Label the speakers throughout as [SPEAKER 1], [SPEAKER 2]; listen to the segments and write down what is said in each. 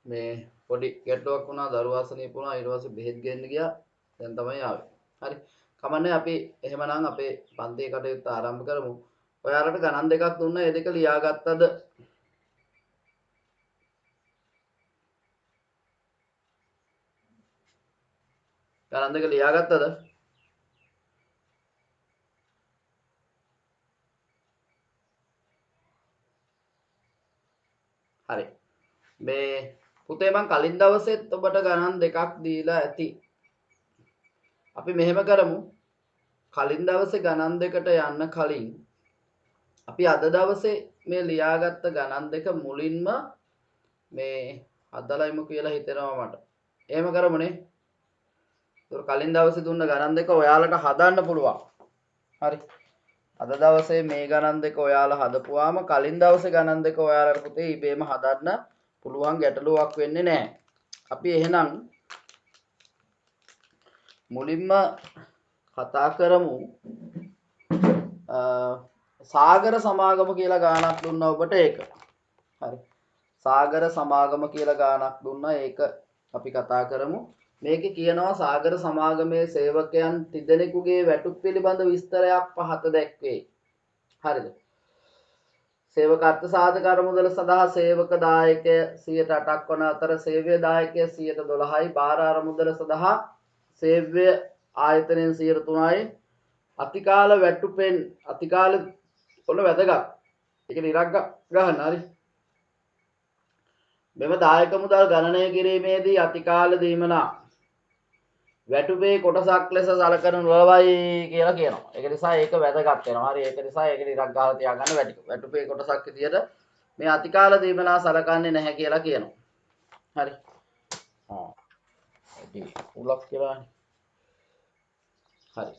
[SPEAKER 1] මේ පොඩි ගැටලුවක් වුණා දරුවා අසනීප වුණා ඊට පස්සේ බෙහෙත් ගේන්න ගියා දැන් තමයි ආවේ හරි කමන්නේ අපි එහෙමනම් අපේ පන්තියේ කටයුත්ත ආරම්භ කරමු ඔයාලට ගණන් දෙකක් දුන්නා ඒ දෙක ලියාගත්තද ගණන් දෙක ලියාගත්තද හරි මේ පුතේ මං කලින් දවසෙත් ඔබට ගණන් දෙකක් දීලා ඇති අපි මෙහෙම කරමු කලින් දවසේ ගණන් දෙකට යන්න කලින් අපි අද දවසේ මේ ලියාගත්ත ගණන් දෙක මුලින්ම මේ අදලයිමු කියලා හිතෙනවා මට. එහෙම කරමුනේ. ඒක කලින් දවසේ දුන්න ගණන් දෙක ඔයාලට හදන්න පුළුවන්. හරි. අද දවසේ මේ ගණන් දෙක ඔයාලා හදපුවාම කලින් දවසේ ගණන් දෙක ඔයාලට පුතේ ඉබේම හදන්න පුළුවන් ගැටලුවක් වෙන්නේ නැහැ. අපි එහෙනම් මුලින්ම කතා කරමු සාගර සමාගම කියලා ගානක් දුන්නා ඔබට ඒක. හරි. සාගර සමාගම කියලා ගානක් දුන්නා ඒක අපි කතා කරමු. මේකේ කියනවා සාගර සමාගමේ සේවකයන් තිදෙනෙකුගේ වැටුප් පිළිබඳ විස්තරයක් පහත දැක්වේ. හරිද? සේවක අර්ථ සාධක අරමුදල සඳහා සේවක දායකය 108ක් වන අතර සේව්‍ය දායකය 112යි බාර අරමුදල සඳහා සේව්‍ය ආයතනයෙන් 103යි අතිකාල වැටුපෙන් අතිකාල ඔන්න වැදගත්. ඒක ඉරක් ගහන්න හරි. මෙම දායක මුදල් ගණනය කිරීමේදී අතිකාල දීමනා වැටුපේ කොටසක් ලෙස සලකනු නොලබයි කියලා කියනවා. ඒක නිසා ඒක වැදගත් වෙනවා. හරි ඒක නිසා ඒක ඉරක් ගහලා තියාගන්න වැටුපේ කොටසක් විදියට මේ අතිකාල දීමනා සලකන්නේ නැහැ කියලා කියනවා. හරි. ඉතින් උලක් කියලානේ. හරි.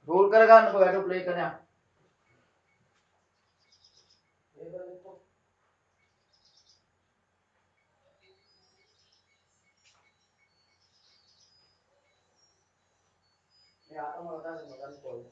[SPEAKER 1] රූල් කරගන්නකො වැටුප් ලේඛනයක්. මේ ආතම වලට මොකක්ද කොල්ල.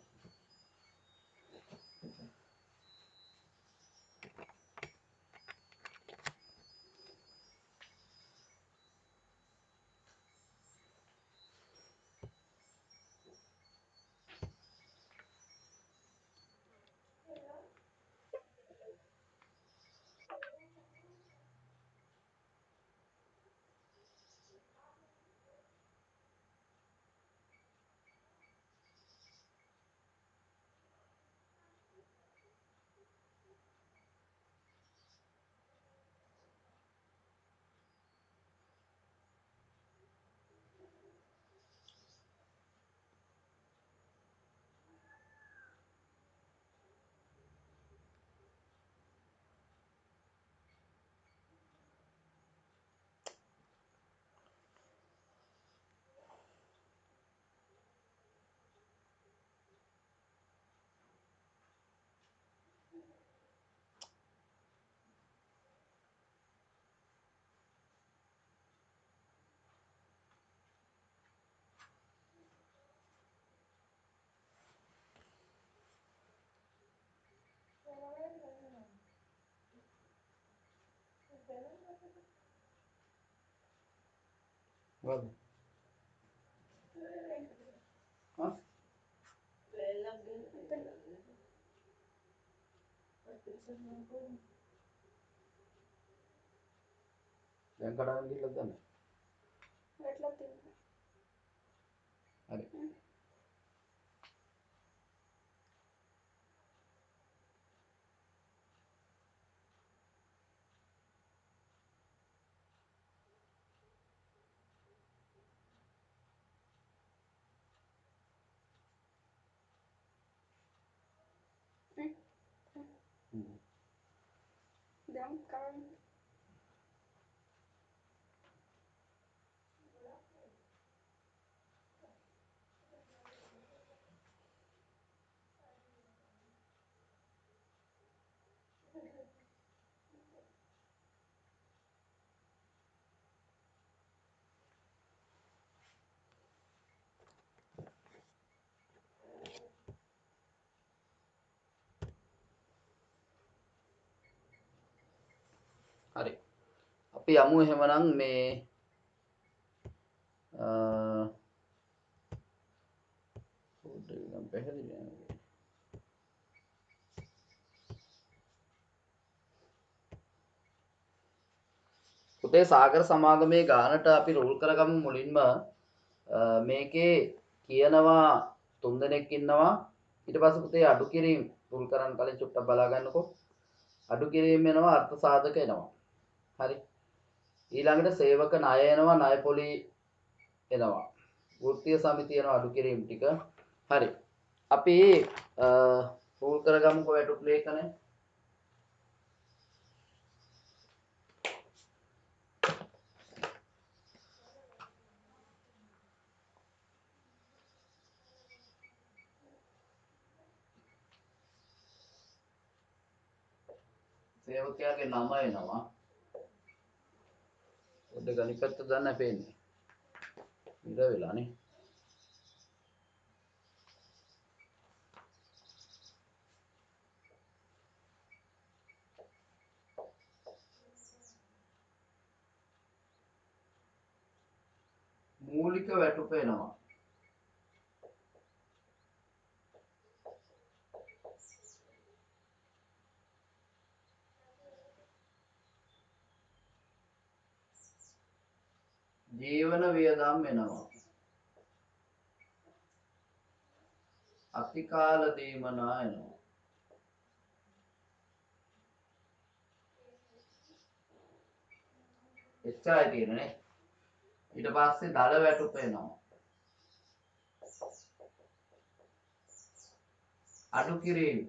[SPEAKER 1] මොකද්ද? හා? දැන් කඩාගෙන ගිහලා දන්නේ. වැටලා තියෙනවා. හරි. දැන් කරන්නේ හරි. අපි යමු එහෙමනම් මේ පැහැදිලි නෑ. පුතේ සාගර සමාගමේ ගානට අපි රුල් කරගමු මුලින්ම මේකේ කියනවා 3 දෙනෙක් ඉන්නවා. ඊට පස්සේ පුතේ අඩු කිරීම රුල් කරන්න කලින් චුට්ටක් බලා ගන්නකෝ. අඩු කිරීම එනවා අර්ථ සාධක එනවා. හරි. ඊළඟට සේවක ණය එනවා ණය පොලි එනවා. වෘත්තීය සමිතිය එනවා අඩු කිරීම ටික. හරි. අපි රුල් කරගමුකෝ වැටුප් ලේඛනය. සේවකයාගේ නම එනවා. පොඩ්ඩක් අනිත් පැත්ත දාන්න පේන්නේ. ඉර වෙලානේ. මූලික වැටුප එනවා. ජීවන වියදම් එනවා. අතිකාල දීමනා එනවා. එච්චරයි තියෙන්නේ. ඊට පස්සේ දල වැටුප එනවා. අඩු කිරීම.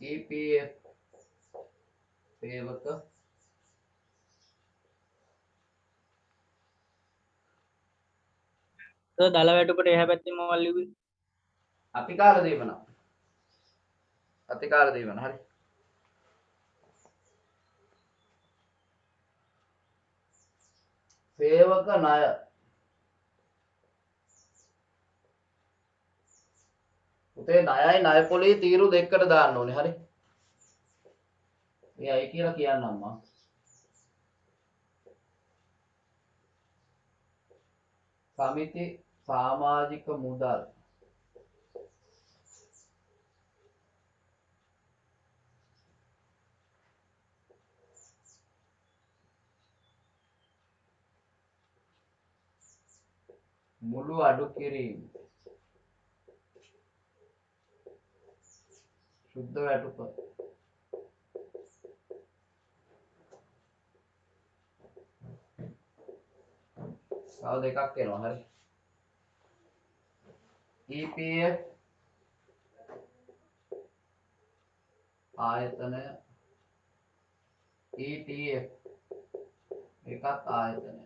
[SPEAKER 1] EPF සේවක
[SPEAKER 2] දල වැටුපට එහ පැත්තේ මොකක්ද ලිව්වේ?
[SPEAKER 1] අතිකාල දීමන. අතිකාල දීමන හරි. සේවක ණය. පුතේ ණයයි ණය පොලේ තීරු දෙකකට දාන්න ඕනේ හරි. එයයි කියලා කියන්නම් මම. සමිති සමාජික මුදල් මුළු අඩු කිරීම සුද්ධ වැටුප තව දෙකක් එනවා හරි. EPF ආයතනය ETF එකත් ආයතනය.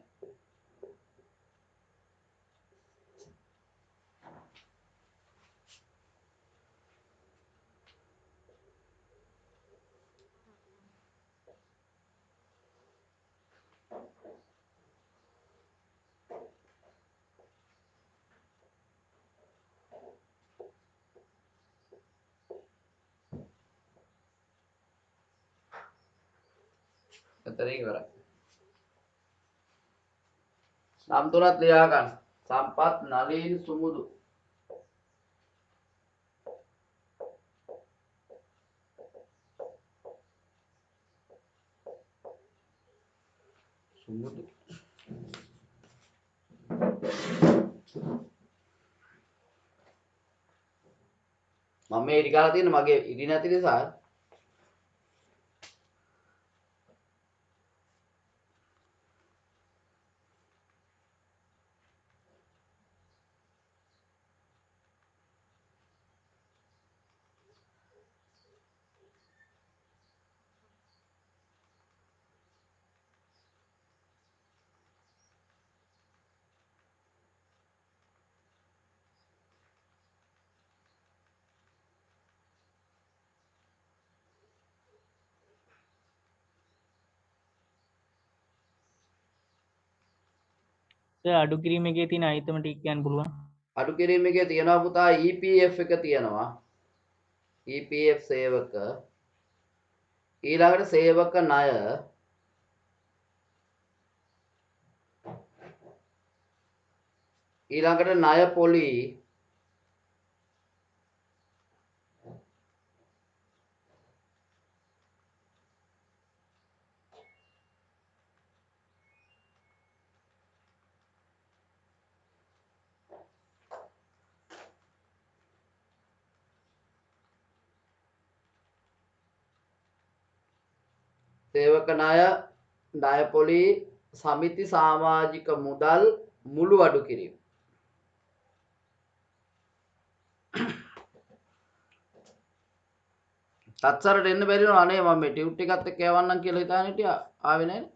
[SPEAKER 1] එතනින් ඉවරයි. නම් තුනක් ලියා ගන්න. සම්පත් නලින් සුමුදු. සුමුදු මම මේ ඉරි ගාලා තියෙන මගේ ඉරි නැති නිසා
[SPEAKER 2] අඩු කිරීම එකේ තියෙන අයිතම ටික කියන්න පුළුවන්.
[SPEAKER 1] අඩු කිරීම එකේ තියෙනවා පුතා EPF එක තියෙනවා. EPF සේවක ඊළඟට සේවක ණය ඊළඟට ණය පොලි සේවක ණය ණය පොලි සමිති සමාජික මුදල් මුළු අඩු කිරීම තත්සරට එන්න බැරි වුණා අනේ මම මේ ටියුට් එකත් එක්ක යවන්නම් කියලා හිතාන හිටියා ආවේ නැහැ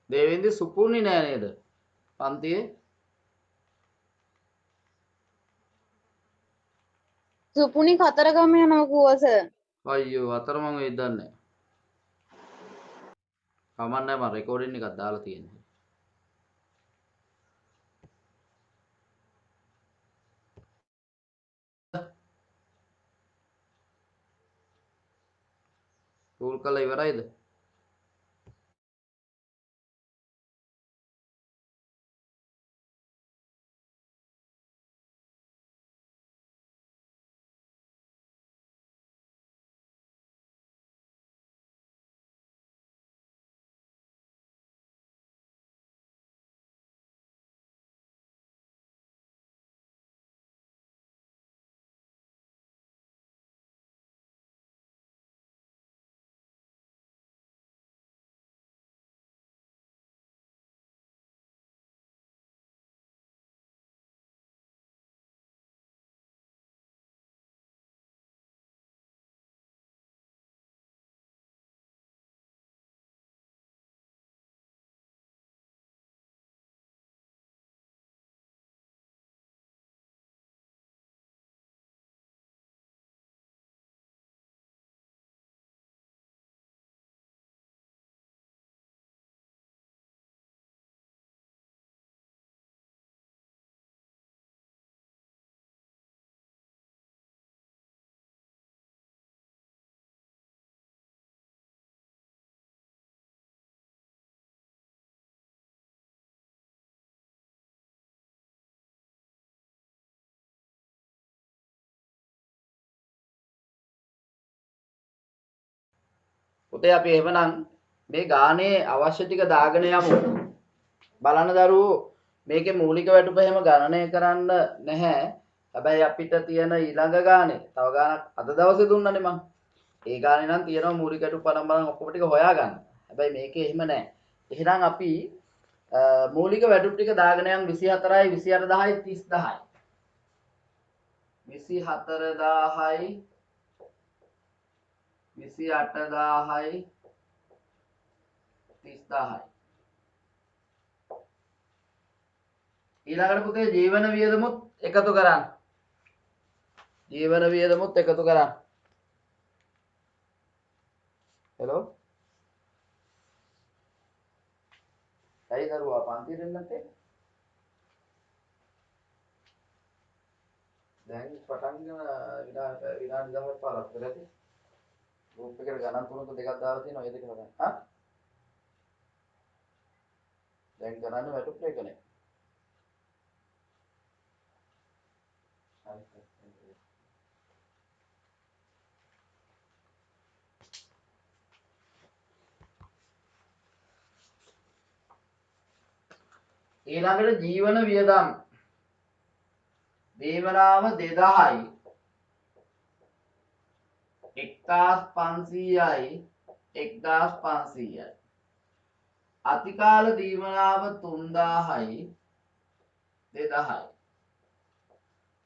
[SPEAKER 1] දේවෙන්දි සුපුන්නේ නෑ නේද පන්තියේ
[SPEAKER 3] සුපුනි කතරගම යනවා කුවස.
[SPEAKER 1] අයියෝ අතරමං වෙයිද දන්නේ කමක් නැහැ මම රෙකෝඩින් එකක් දාලා තියෙනවා ටූල් කළා ඉවරයිද පුතේ අපි එහෙමනම් මේ ගානේ අවශ්‍ය ටික දාගෙන යමු. බලන්න දරුවෝ මේකේ මූලික වැටුප එහෙම ගණනය කරන්න නැහැ. හැබැයි අපිට තියෙන ඊළඟ ගානේ තව ගානක් අද දවසේ දුන්නනේ මං. ඒ ගානේ නම් තියෙනවා මූලික වැටුප බලන් ඔක්කොම ටික හොයාගන්න. හැබැයි මේකේ එහෙම නැහැ. එහෙනම් අපි මූලික වැටුප් ටික දාගෙන යන් 24යි 28010යි 30000යි 24000යි 28000යි 30000යි ඊළඟට පුතේ ජීවන වියදමුත් එකතු කරන්න. ජීවන වියදමුත් එකතු කරන්න. හෙලෝ ඇයි දරුවා පන්තියට එන්නේ නැත්තේ? දැන් පටන් විනාඩි 10ක් පාරක් කරලා ඇති. ගෲප් එකට ගණන් තුනක දෙකක් දාලා තියෙනවා ඒ දෙක හදන්න. හා? දැන් කරන්නේ වැටුප් එකනේ. හරි. ඊළඟට ජීවන වියදම් දේවනාව 2000යි 1500යි 1500යි අතිකාල දීවනාව 3000යි 2000යි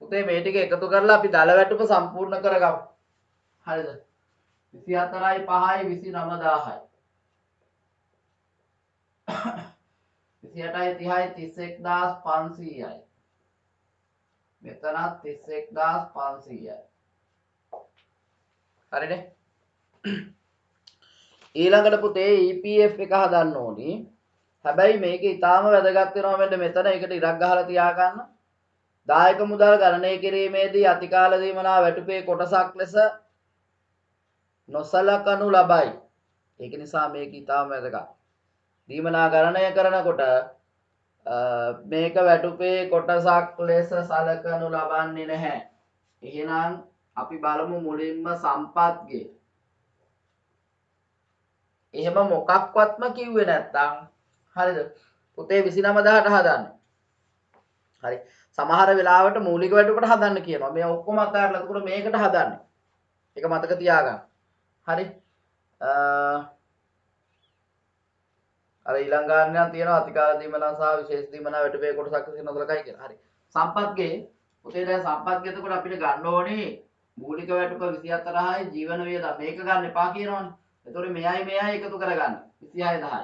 [SPEAKER 1] පුතේ මේ ටික එකතු කරලා අපි දල වැටුප සම්පූර්ණ කරගමු. හරිද? 24යි 5යි 29000යි 28යි 30යි 31500යි මෙතනත් 31500යි හරිනේ. ඊළඟට පුතේ EPF එක හදන්න ඕනි. හැබැයි මේක ඊටාම වැදගත් වෙනවා මෙන්න මෙතන ඒකට ඉරක් ගහලා තියාගන්න. දායක මුදල් ගණනය කිරීමේදී අතිකාල දීමනා වැටුපේ කොටසක් ලෙස නොසලකනු ලබයි. ඒක නිසා මේක ඊටාම වැදගත්. දීමනා ගණනය කරනකොට මේක වැටුපේ කොටසක් ලෙස සලකනු ලබන්නේ නැහැ. එහෙනම් අපි බලමු මුලින්ම සම්පත්ගේ. එහෙම මොකක්වත්ම කිව්වේ නැත්තම් හරිද? පුතේ 29000ට හදන්න. හරි. සමහර වෙලාවට මූලික වැටුපට හදන්න කියනවා. මේ ඔක්කොම අතහැරලා එතකොට මේකට හදන්නේ. ඒක මතක තියාගන්න. හරි. අර ඊළඟ ගානක් තියෙනවා අතිකාල දීමනා සහ විශේෂ දීමනා වැටුපේ කොටසක් ලෙස නොසලකයි කියලා. හරි. සම්පත්ගේ පුතේ දැන් සම්පත්ගේ එතකොට අපිට ගන්න ඕනේ මූලික වැටුප 24000යි ජීවන වියදම් මේක ගන්න එපා කියනවනේ. එතකොට මෙයයි එකතු කරගන්න 26000යි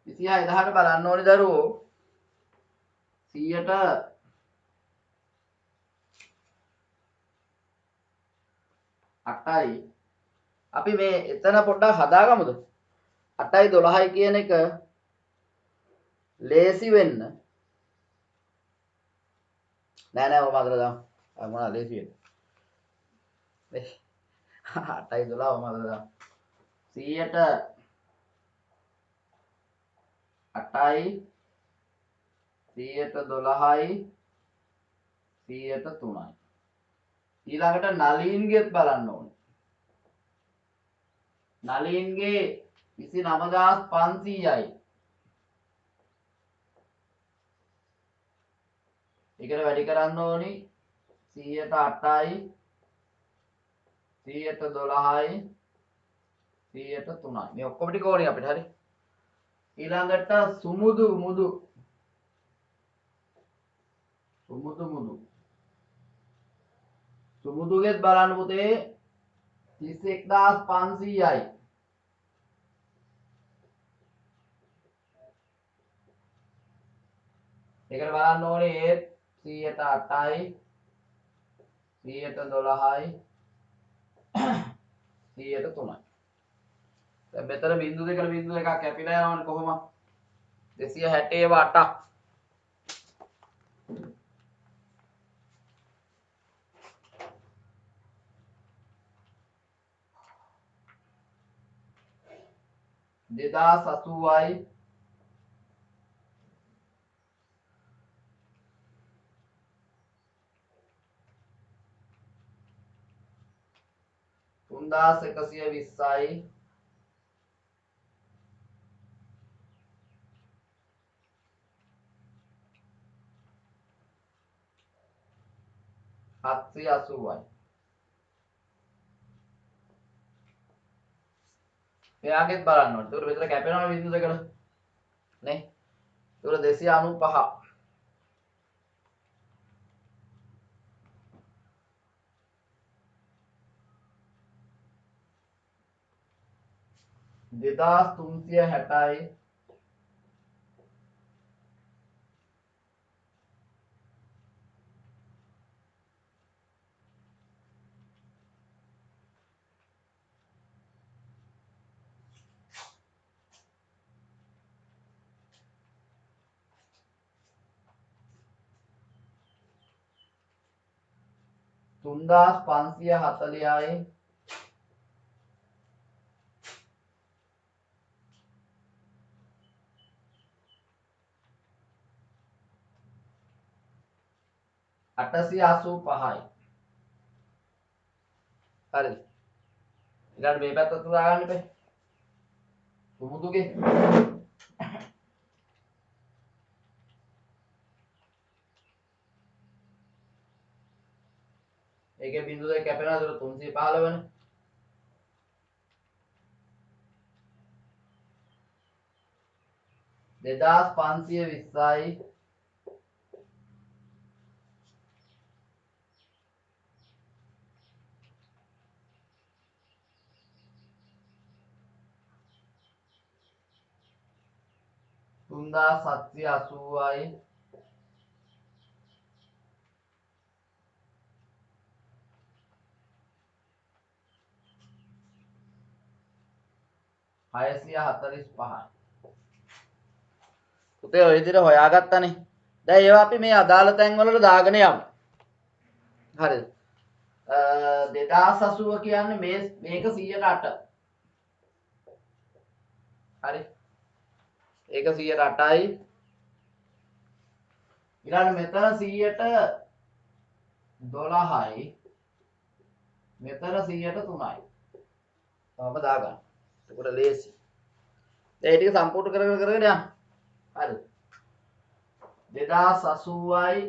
[SPEAKER 1] 26000ට බලන්න ඕනේ දරුවෝ 100ට 8යි අපි මේ එතන පොඩ්ඩක් හදාගමුද? 8යි 12යි කියන එක ලේසි වෙන්න නෑ ඔබ අතර දාමු. මොනවද ලේසි වෙන්නේ? 8යි 12 ඔබ අතර දාමු. 100ට 8යි 100ට 12යි 100ට 3යි ඊළඟට නලීන්ගෙත් බලන්න ඕනේ. නලීන්ගේ 29500යි ඒකට වැඩි කරන්න ඕනි 100ට 8යි 100ට 12යි 100ට 3යි මේ ඔක්කොම ටික ඕනේ අපිට. හරි. ඊළඟට සුමුදු මුදු සුමුදුගෙත් බලන්න පුතේ 31500යි ඒකට බලන්න ඕනේ ඒත් 100ට 8යි 100ට 12යි 100ට 3යි. දැන් මෙතන බිංදු දෙකට බිංදු එකක් කැපිලා යනවනේ කොහොම 260 8ක් 2080යි 300 3120යි 780යි. මෙයාගෙත් බලන්න ඕනේ. ඒකට මෙතන කැපෙනවා බිංදු දෙකට. නේ? ඒකට 295. දෙදාස් 360යි 3540යි 885යි. හරිද? ඊළඟ මේ පැත්තට දාගන්න ඉපේ. සුමුදුගේ ඒකේ බිංදු දෙක කැපෙනවා. ඒක 315 නේ. දෙදාස් 520යි 3780යි 645යි. පුතේ ඔය විදිහට හොයාගත්තනේ. දැන් ඒවා අපි මේ අදාළ තැන් වලට දාගෙන යමු. හරිද? 2080 කියන්නේ මේක 108. හරි. ඒක 108යි. ඊළඟ මෙතන 100ට 12යි. මෙතන 100ට 3යි. තවම දාගන්න. එතකොට ලේසි. ඒ ටික සම්පූර්ණ කරගෙන යන්න. හරිද? 2080යි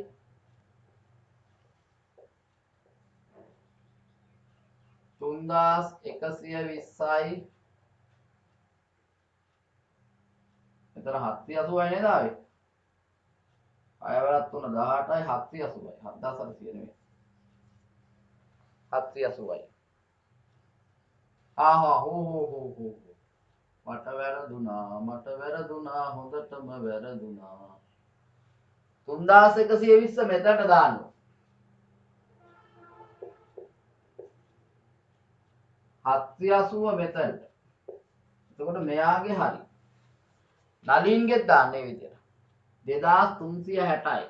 [SPEAKER 1] 3120යි මෙතන 780යි නේද ආවේ? අයවරත් 3 18යි 780යි 7800 නෙමෙයි 780යි. ආහා හෝ මට වැරදුනා හොඳටම වැරදුනා. 3120 මෙතනට දාන්න. 780 මෙතනට. එතකොට මෙයාගේ හරි. නලින්ගෙත් දාන්න මේ විදියට. 2360යි.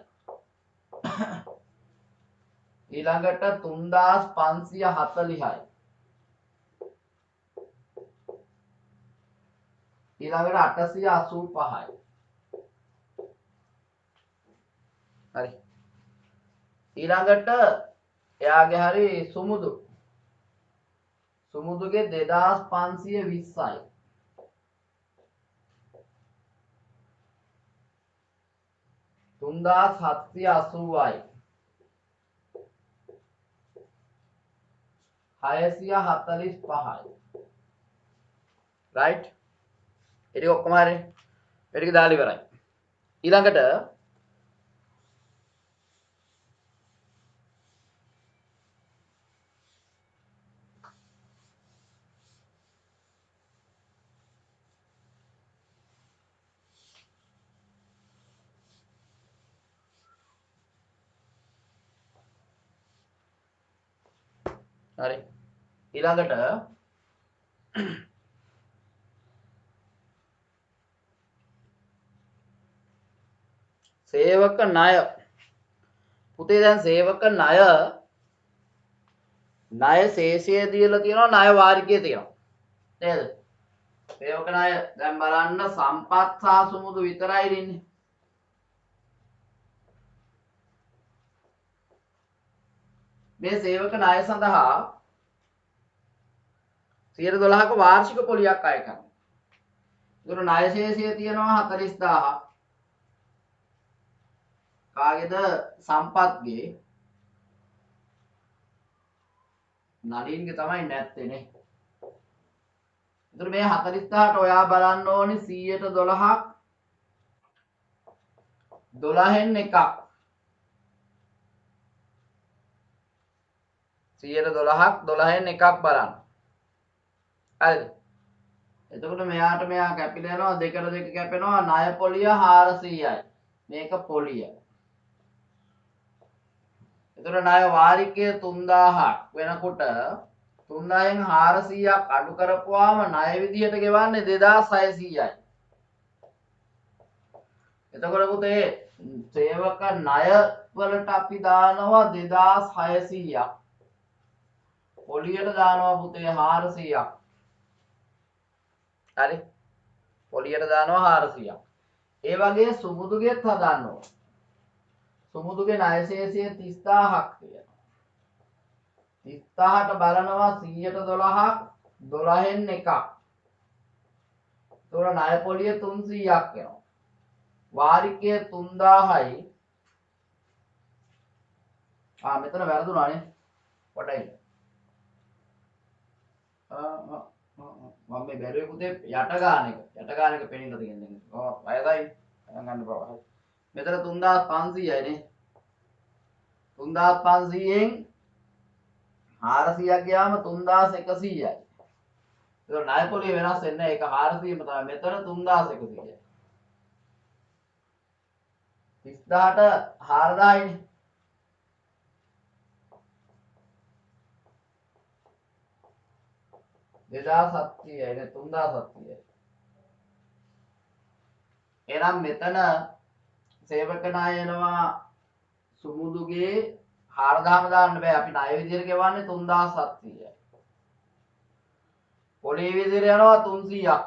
[SPEAKER 1] ඊළඟට 3540යි. ඊළඟට 885යි. හරි. ඊළඟට එයාගේ හරි සුමුදුගේ 2520යි. තුන්දාස් 780යි 645යි. රයිට්. ඒ ටික ඔක්කොම හරි. ඒ ටික දාලා ඉවරයි. ඊළඟට හරි. ඊළඟට සේවක ණය. පුතේ දැන් සේවක ණය ශේෂය දීලා තියෙනවා ණය වාරිකයේ තියෙනවා. නේද? සේවක ණය දැන් බලන්න සම්පත් සහ සුමුදු විතරයි ඉන්නේ. මේ සේවක ණය සඳහා 112ක වාර්ෂික පොලියක් අය කරනවා. ඒතර ණය ශේෂය තියෙනවා 40000ක්. කාගේද? සම්පත්ගේ. නලින්ගේ තමයි නැත්තේ නේ. ඒතර මේ 40000ට ඔයා බලන්න ඕනි 100ට 12න් එකක්. 112ක් 12න් එකක් බලන්න. හරිද? එතකොට මෙයාට මෙයා කැපිලා යනවා දෙකට දෙක කැපෙනවා ණය පොලිය 400යි. මේක පොලිය. එතකොට ණය වාරිකය 3000ක් වෙනකොට 3000න් 400ක් අඩු කරපුවාම ණය විදියට ගෙවන්නේ 2600යි. එතකොට පුතේ සේවක ණය වලට අපි දානවා 2600ක්. පොලියට දානවා පුතේ 400ක්. හරි? පොලියට දානවා 400ක්. ඒ වගේ සුමුදුගෙත් හදන්න ඕන. සුමුදුගේ ණය ශේෂය 30000ක් තියෙනවා. 30000ට බලනවා 100ට 12න් එකක්. ඒතකොට ණය පොලිය 300ක් වෙනවා. වාරිකය 3000යි. මෙතන වැරදුනානේ. පොඩ්ඩයි. මම මේ බැලුවේ පුතේ යට ගාන එක. යට ගාන එක පෙනින්න තියෙන්නේ. වයසයි. ගන්න බෑ. මෙතන 3500යි නේ. 3500න් 400ක් ගියාම 3100යි. ඒක ණය පොලිය වෙනස් වෙන්නේ නැහැ. ඒක 400ම තමයි. මෙතන 3100යි. 30000ට 4000යිනේ. දෙදා සත්‍යයයි නේ 3700යි. එහෙනම් මෙතන සේවක ණය එනවා සුමුදුගේ 4000ම දාන්න බෑ. අපි ණය විදියට ගෙවන්නේ 3700යි. පොලිය විදියට යනවා 300ක්.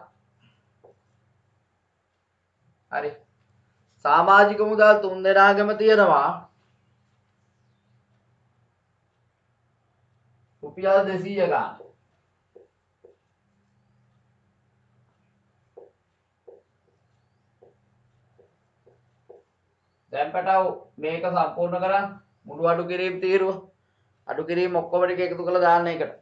[SPEAKER 1] හරි. සමාජික මුදල් තුන් දෙනාගම තියෙනවා රුපියල් 200 ගන්න. දැන් පැටව මේක සම්පූර්ණ කරන්න. මුළු අඩු කිරීම තීරුව. අඩු කිරීම ඔක්කොම ටික එකතු කරලා දාන්න එකට.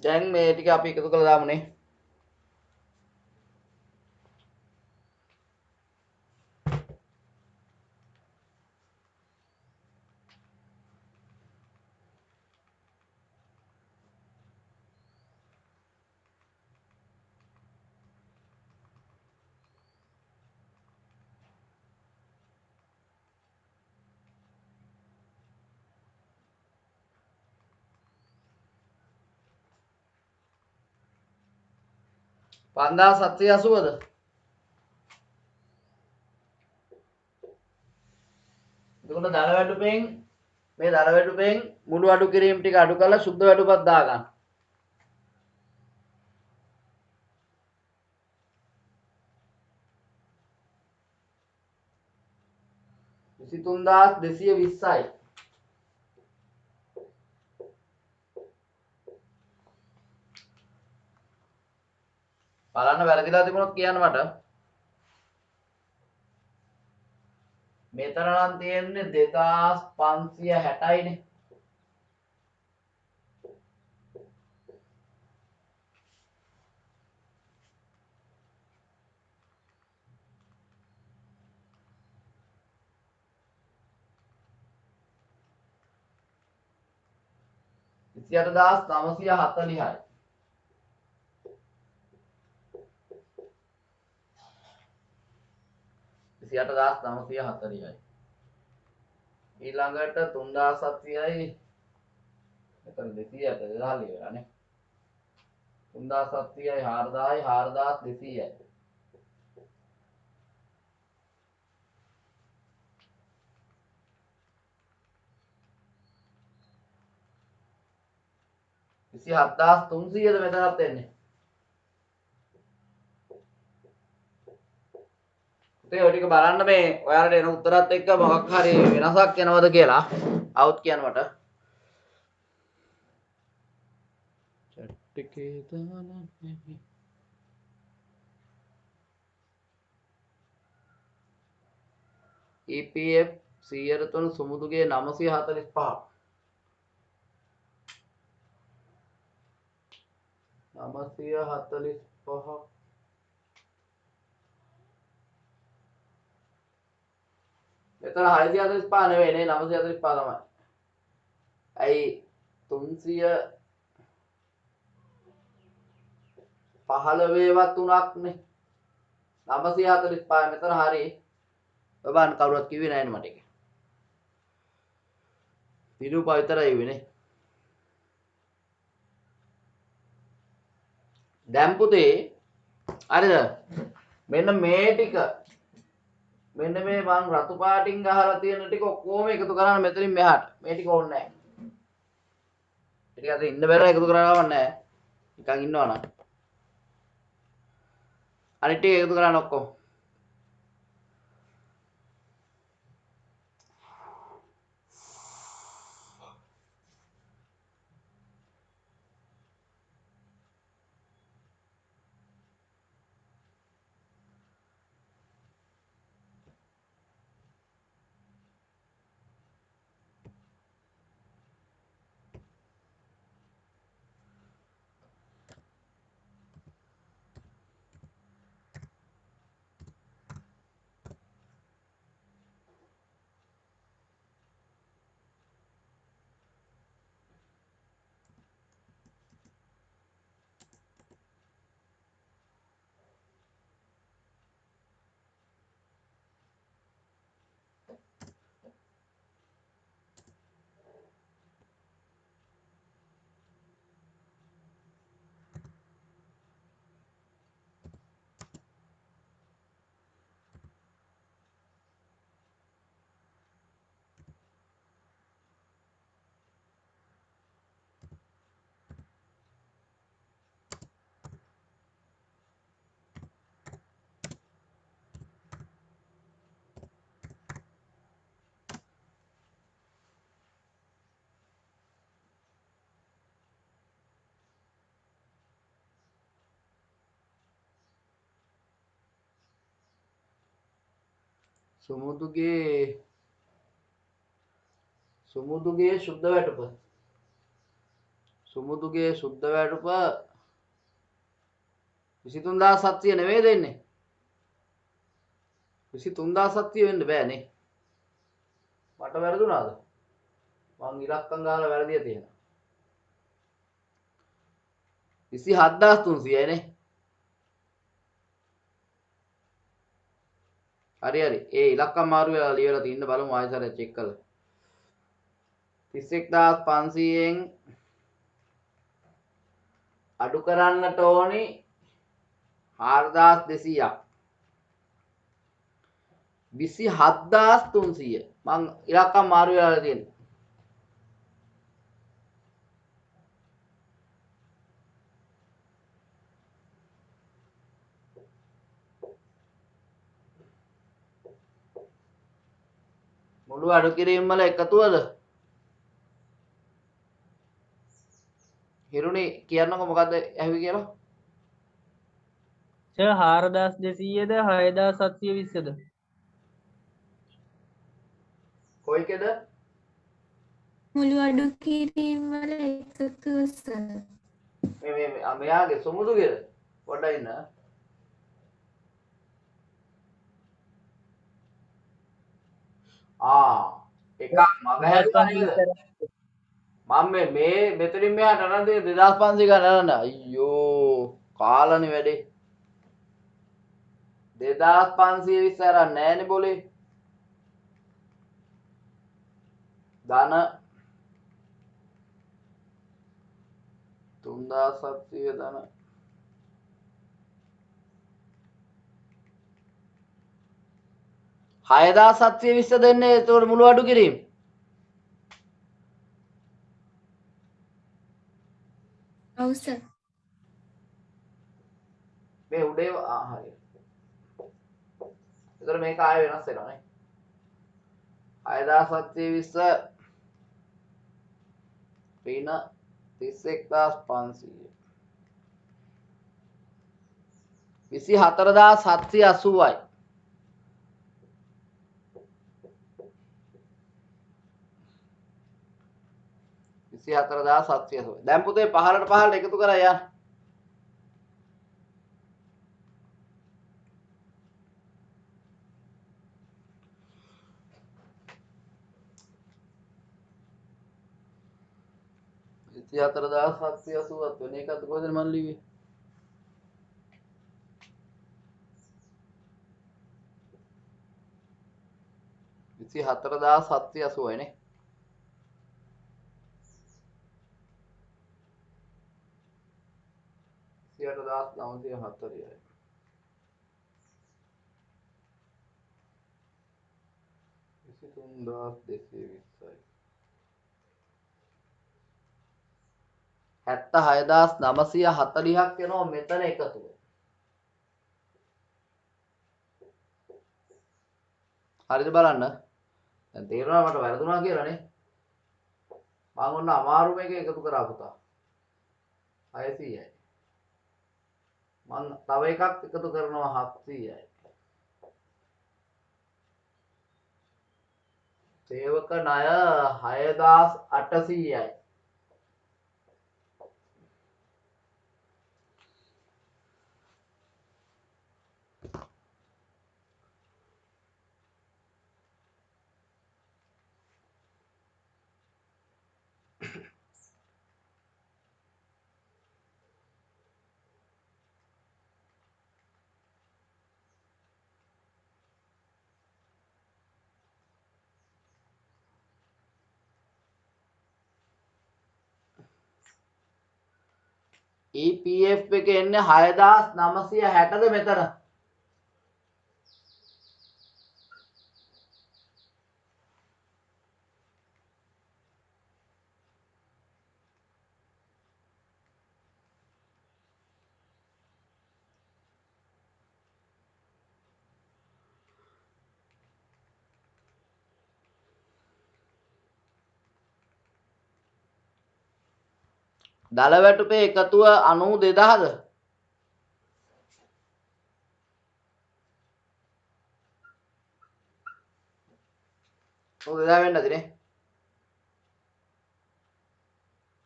[SPEAKER 1] දැන් මේ ටික අපි එකතු කරලා දාමුනේ. පන්දා 780ද? එතකොට දල වැටුපෙන් මේ දල වැටුපෙන් මුළු අඩු කිරීම ටික අඩු කරලා සුද්ධ වැටුපක් දාගන්න. 23220යි. බලන්න වැරදිලා තිබුණොත් කියන්න මට. මෙතන නම් තියෙන්නේ 2560යිනේ. විසිඅටදාස් 940යි. විසිඅටදාස් 940යි. ඊළඟට 3700යි. මෙතන 200ට 2000 ඉවරනේ. 3700යි 4000යි 4200යි. විසි හත්දාස් 300ද මෙතනත් එන්නේ. පුතේ ඔය ටික බලන්න මේ ඔයාලට එන උත්තරත් එක්ක මොකක් හරි වෙනසක් එනවද කියලා. අවුත් කියන්න මට. chat එකේ දාන්න EPF 100 සුමුදුගේ 945. 945 මෙතන 645 නෙවෙයි නේ 945 තමයි. ඇයි 315 වේවත් තුනක් නේ 945 මෙතන හරි. ඔබන් කවුරුත් කිව්වේ නැහැ නේ මට ඒක. විරූප විතරයි වෙන්නේ. දැන් පුතේ හරිද? මෙන්න මේ ටික මෙන්න මේ මං රතු පාටින් ගහලා තියෙන ටික ඔක්කොම එකතු කරන්න මෙතනින් මෙහාට. මේ ටික ඕනේ නැහැ. මේ ටික අතේ ඉන්න බැරව එකතු කරගන්න නැහැ. නිකන් ඉන්නවනම්. අනිත් ටික එකතු කරන්න ඔක්කොම. සුමුදුගේ සුද්ධ වැටුප සුමුදුගේ සුද්ධ වැටුප 23700 නෙවෙයි දෙන්නේ. 23700 වෙන්න බෑනේ. මට වැරදුනාද? මං ඉලක්කම් ගාලා වැරදිලා තියෙනවා. 27300 නේ. හරි හරි. ඒ ඉලක්කම් මාරු වෙලා ලියලා තින්න බලමු ආයෙත් චෙක් කරලා. 31500න් අඩු කරන්නට ඕනි 4200ක්. 27300 මං ඉලක්කම් මාරු වෙලා තියෙන්නේ. මුළු අඩු කිරීම වල එකතුවද? හිරුනි කියන්නකො මොකද්ද ඇහුවේ කියලා?
[SPEAKER 2] සර් 4200ද 6720ද?
[SPEAKER 1] කොයිකද?
[SPEAKER 4] මුළු අඩු කිරීම වල එකතුව සර්.
[SPEAKER 1] මේ මෙයාගේ සුමුදුගේද? පොඩ්ඩක් ඉන්න. එකක් මග හැදුවා නේද? මම මේ මෙතනින් මෙහාට අරන් දෙන්නේ 2500 ගන්න අරන්. අයියෝ කාලනේ වැඩේ. 2520 අරන් නෑනේ බොලේ. ධන 3700 ධන 6720 දෙන්නේ ඒතකොට මුළු අඩු කිරීම.
[SPEAKER 4] ඔව් සර්.
[SPEAKER 1] මේ උඩේ හරි. ඒතර මේක ආයෙ වෙනස් වෙනවා නේ. 6720 ඍණ 31500 24780යි. දැන් පුතේ පහලට එකතු කරා යන්න. ඉති 4780ත් වෙන එකක්ද කොහෙද මන් ලිව්වේ? ඉති 4780යි නේ. සියයට 1940යි. තුන්දාස් 220යි. 76940ක් වෙනවා මෙතන එකතුව. හරිද බලන්න? දැන් තේරෙනවා මට වැරදුනා කියලා නේ. මම ඔන්න අමාරු මේක එකතු කරා පුතා. 600යි. මම තව එකක් එකතු කරනවා 700යි. සේවක ණය 6800යි. EPF එක එන්නේ 6960ද මෙතන? දල වැටුපේ එකතුව 92000ද? ඔව් 2000 වෙන්න ඇතිනේ.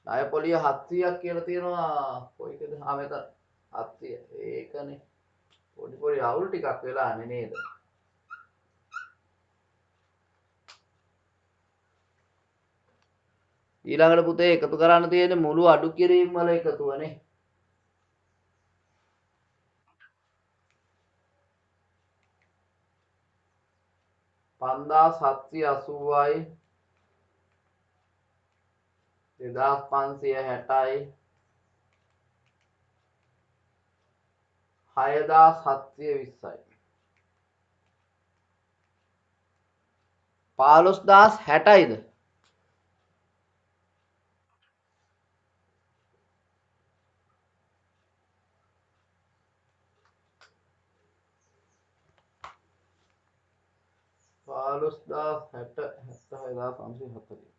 [SPEAKER 1] ණය පොලිය 700ක් කියලා තියෙනවා කොයිකද මෙතන 700 ඒකනේ පොඩි අවුල් ටිකක් වෙලානේ නේද ඊළඟට පුතේ එකතු කරන්න තියෙන්නේ මුළු අඩු කිරීම වල එකතුවනේ 5780යි 2560යි 6720යි 15060යිද 15060 76540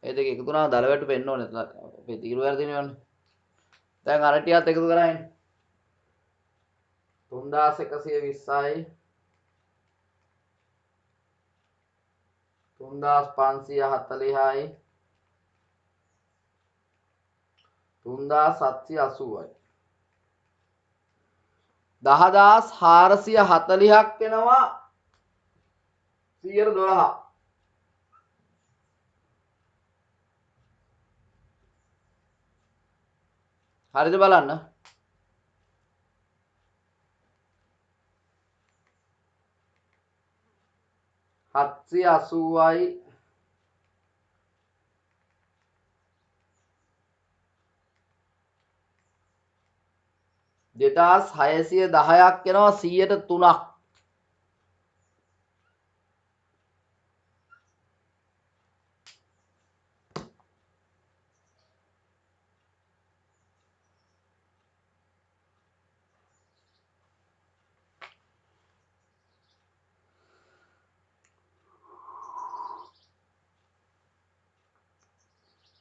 [SPEAKER 1] ඒ දෙක එකතු වුණාම දල වැටු පෙන්න ඕනේ අපේ තීරු වැරදිනේ වන්නේ දැන් අර ටිකත් එකතු කරන්නේ 3120යි 3540යි 3780යි 10440ක් එනවා 112 හරිද බලන්න 780යි 2610ක් එනවා 103ක්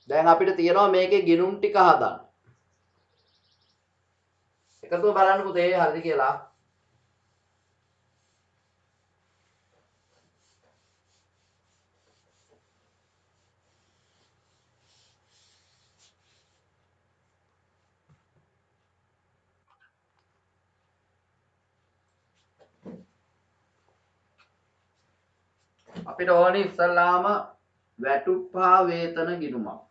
[SPEAKER 1] දැන් අපිට තියෙනවා මේකේ ගිණුම් ටික හදන්න එකතුව බලන්න පුතේ හරිද කියලා අපිට ඕනේ ඉස්සල්ලාම වැටුප් හා වේතන ගිණුමක්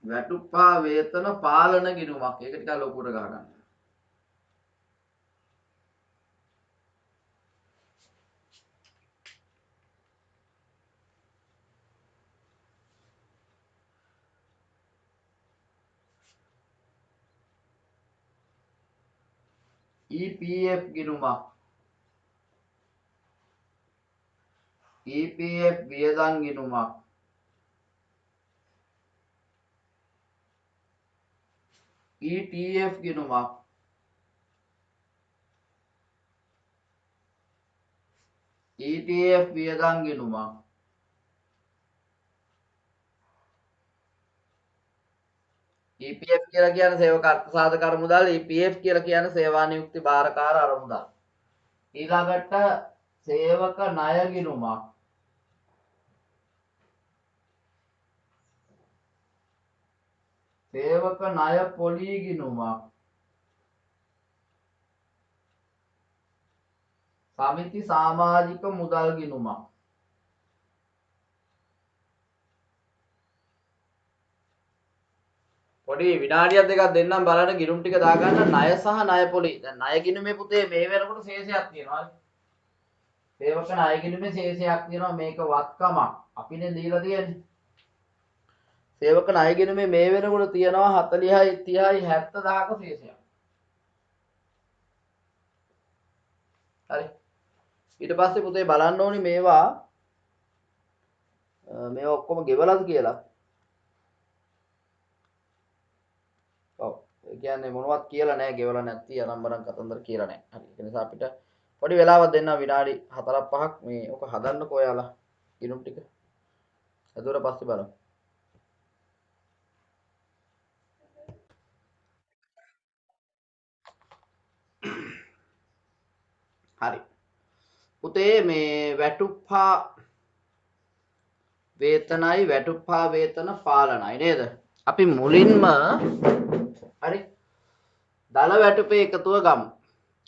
[SPEAKER 1] වැටුප් හා වේතන පාලන ගිණුමක් ඒක ටිකක් ලොකුට ගහගන්න EPF ගිණුමක් EPF වියදම් ගිණුමක් ETF ගිණුමක් ETF වියදම් ගිණුමක් EPF කියලා කියන්නේ සේවක අර්ථසාධක අරමුදල් EPF කියලා කියන්නේ සේවා නියුක්ති භාරකාර අරමුදල් ඊළඟට සේවක ණය ගිණුමක් සේවක ණය පොලී ගිණුමක් සමිති සමාජික මුදල් ගිණුමක් පොඩි විනාඩියක් දෙකක් දෙන්නම් බලන්න ගිණුම් ටික දාගන්න ණය සහ ණය පොලී දැන් ණය ගිණුමේ පුතේ මේ වෙනකොට ශේෂයක් තියෙනවා සේවක ණය ගිණුමේ ශේෂයක් තියෙනවා මේක වත්කමක් අපිනේ දීලා තියෙන්නේ සේවක ණය ගිණුමේ මේ වෙනකොට තියෙනවා 40යි 30යි 70000ක ශේෂයක් හරි ඊට පස්සේ පුතේ බලන්න ඕනි මේවා ඔක්කොම ගෙවලාද කියලා ඔව් ඒ කියන්නේ මොනවත් කියලා නැහැ ගෙවලා නැති අනම්බරම් කතන්දර කියලා නැහැ හරි ඒ නිසා අපිට පොඩි වෙලාවක් දෙන්න විනාඩි 4-5ක් මේ ඔක හදන්නකෝ ඔයාලා ගිණුම් ටික හදුවට පස්සේ බලමු හරි. පුතේ මේ වැටුප්පා වේතනයි වැටුප්පා වේතන පාලනයි නේද? අපි මුලින්ම හරි දල වැටුපේ එකතුව ගමු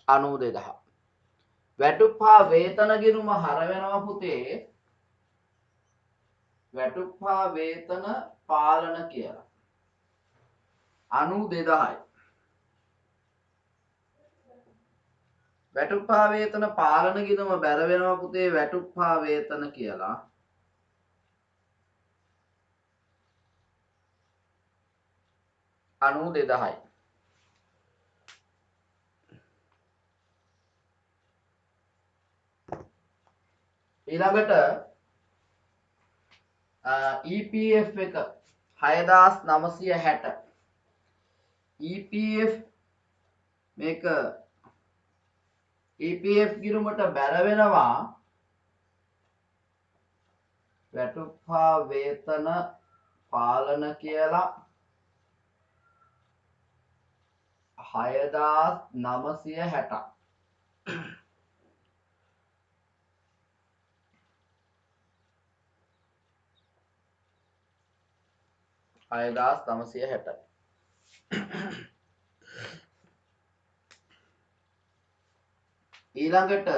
[SPEAKER 1] 92000. වැටුප්පා වේතන ගිණුම හර වෙනවා පුතේ වැටුප්පා වේතන පාලන කියලා 92000යි. වැටුප්පා වේතන පාලන ගිණුම බැර වෙනවා පුතේ වැටුප්පා වේතන කියලා 92000යි. ඊළඟට EPF එක 6960 EPF මේක EPF ගිණුමට බැර වෙනවා වැටුප්පා වේතන පාලන කියලා 6960 6960 ඊළඟට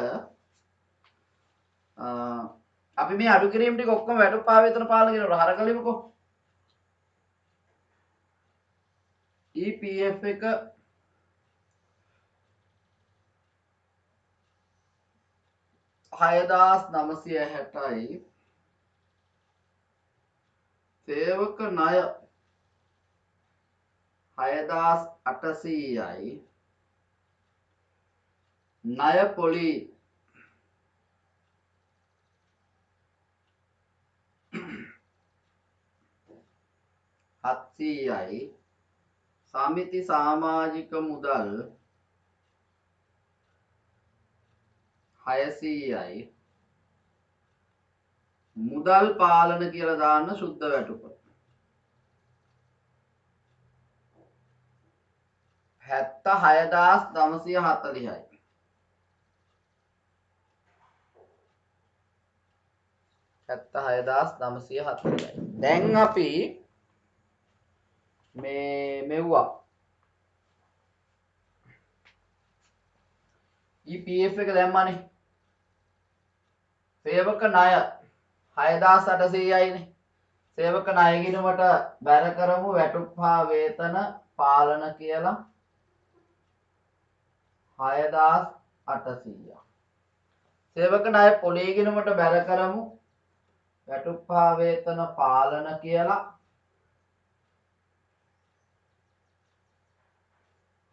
[SPEAKER 1] අපි මේ අඩු කිරීම ටික ඔක්කොම වැටුප්පා වේතන පාලන ගිණුමට හර කළෙමුකෝ. EPF එක හයදාස් 960යි සේවක ණය 6800යි ණය පොලි 700යි සමිති සමාජික මුදල් 600යි මුදල් පාලන කියලා දාන්න සුද්ධ වැටුප 76940යි. දැන් අපි මෙව්වා EPF එක දැම්මානේ. සේවක ණය 6800යිනේ. සේවක ණය ගිණුමට බැර කරමු වැටුප්පා වේතන පාලන කියලා 6800. සේවක ණය පොලී ගිණුමට බැර කරමු වැටුප්පා වේතන පාලන කියලා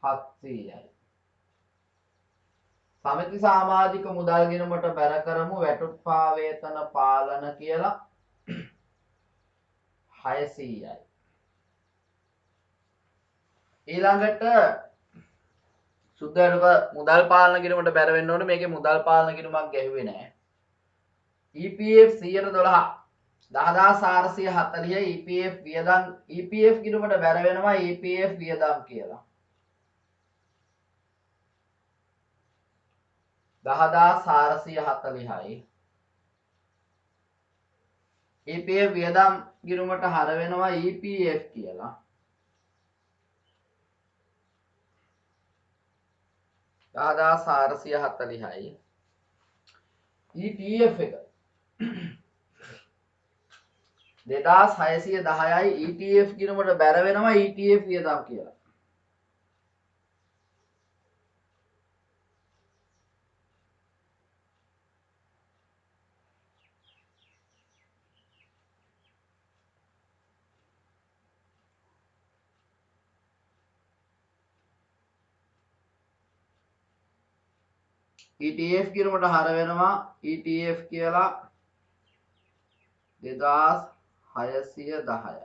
[SPEAKER 1] 700යි. සමිති සමාජික මුදල් ගිණුමට බැර කරමු වැටුප්පා වේතන පාලන කියලා 600යි. ඊළඟට සුද්ධ වැටුප මුදල් පාලන ගිණුමට බැර වෙන්න ඕනේ. මේකේ මුදල් පාලන ගිණුමක් ගැහුවේ නැහැ. EPF 112 10440 EPF වියදම් EPF ගිණුමට බැර වෙනවා EPF වියදම් කියලා 10440යි EPF වියදම් ගිණුමට හර වෙනවා EPF කියලා 10440යි ETF එක 2610යි ETF ගිණුමට බැර වෙනවා ETF වියදම් කියලා ETF ගිණුමට හර වෙනවා ETF කියලා 2610යි.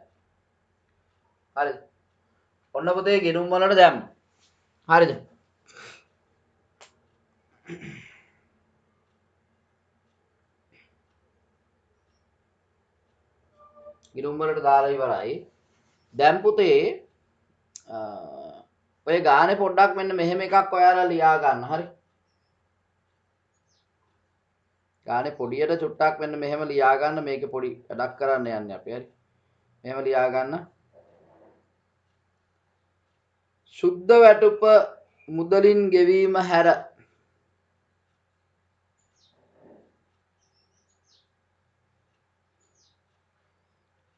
[SPEAKER 1] හරිද? ඔන්න පුතේ ගිණුම් වලට දැම්ම. හරිද? ගිණුම් වලට දාලා ඉවරයි. දැන් පුතේ ඔය ගානේ පොඩ්ඩක් මෙන්න මෙහෙම එකක් ඔයාලා ලියා ගන්න. හරි? ගානේ පොඩියට චුට්ටක් මෙන්න මෙහෙම ලියා ගන්න මේකේ පොඩි වැඩක් කරන්න යන්නේ අපි හරි මෙහෙම ලියා ගන්න සුද්ධ වැටුප මුදලින් ගෙවීම හැර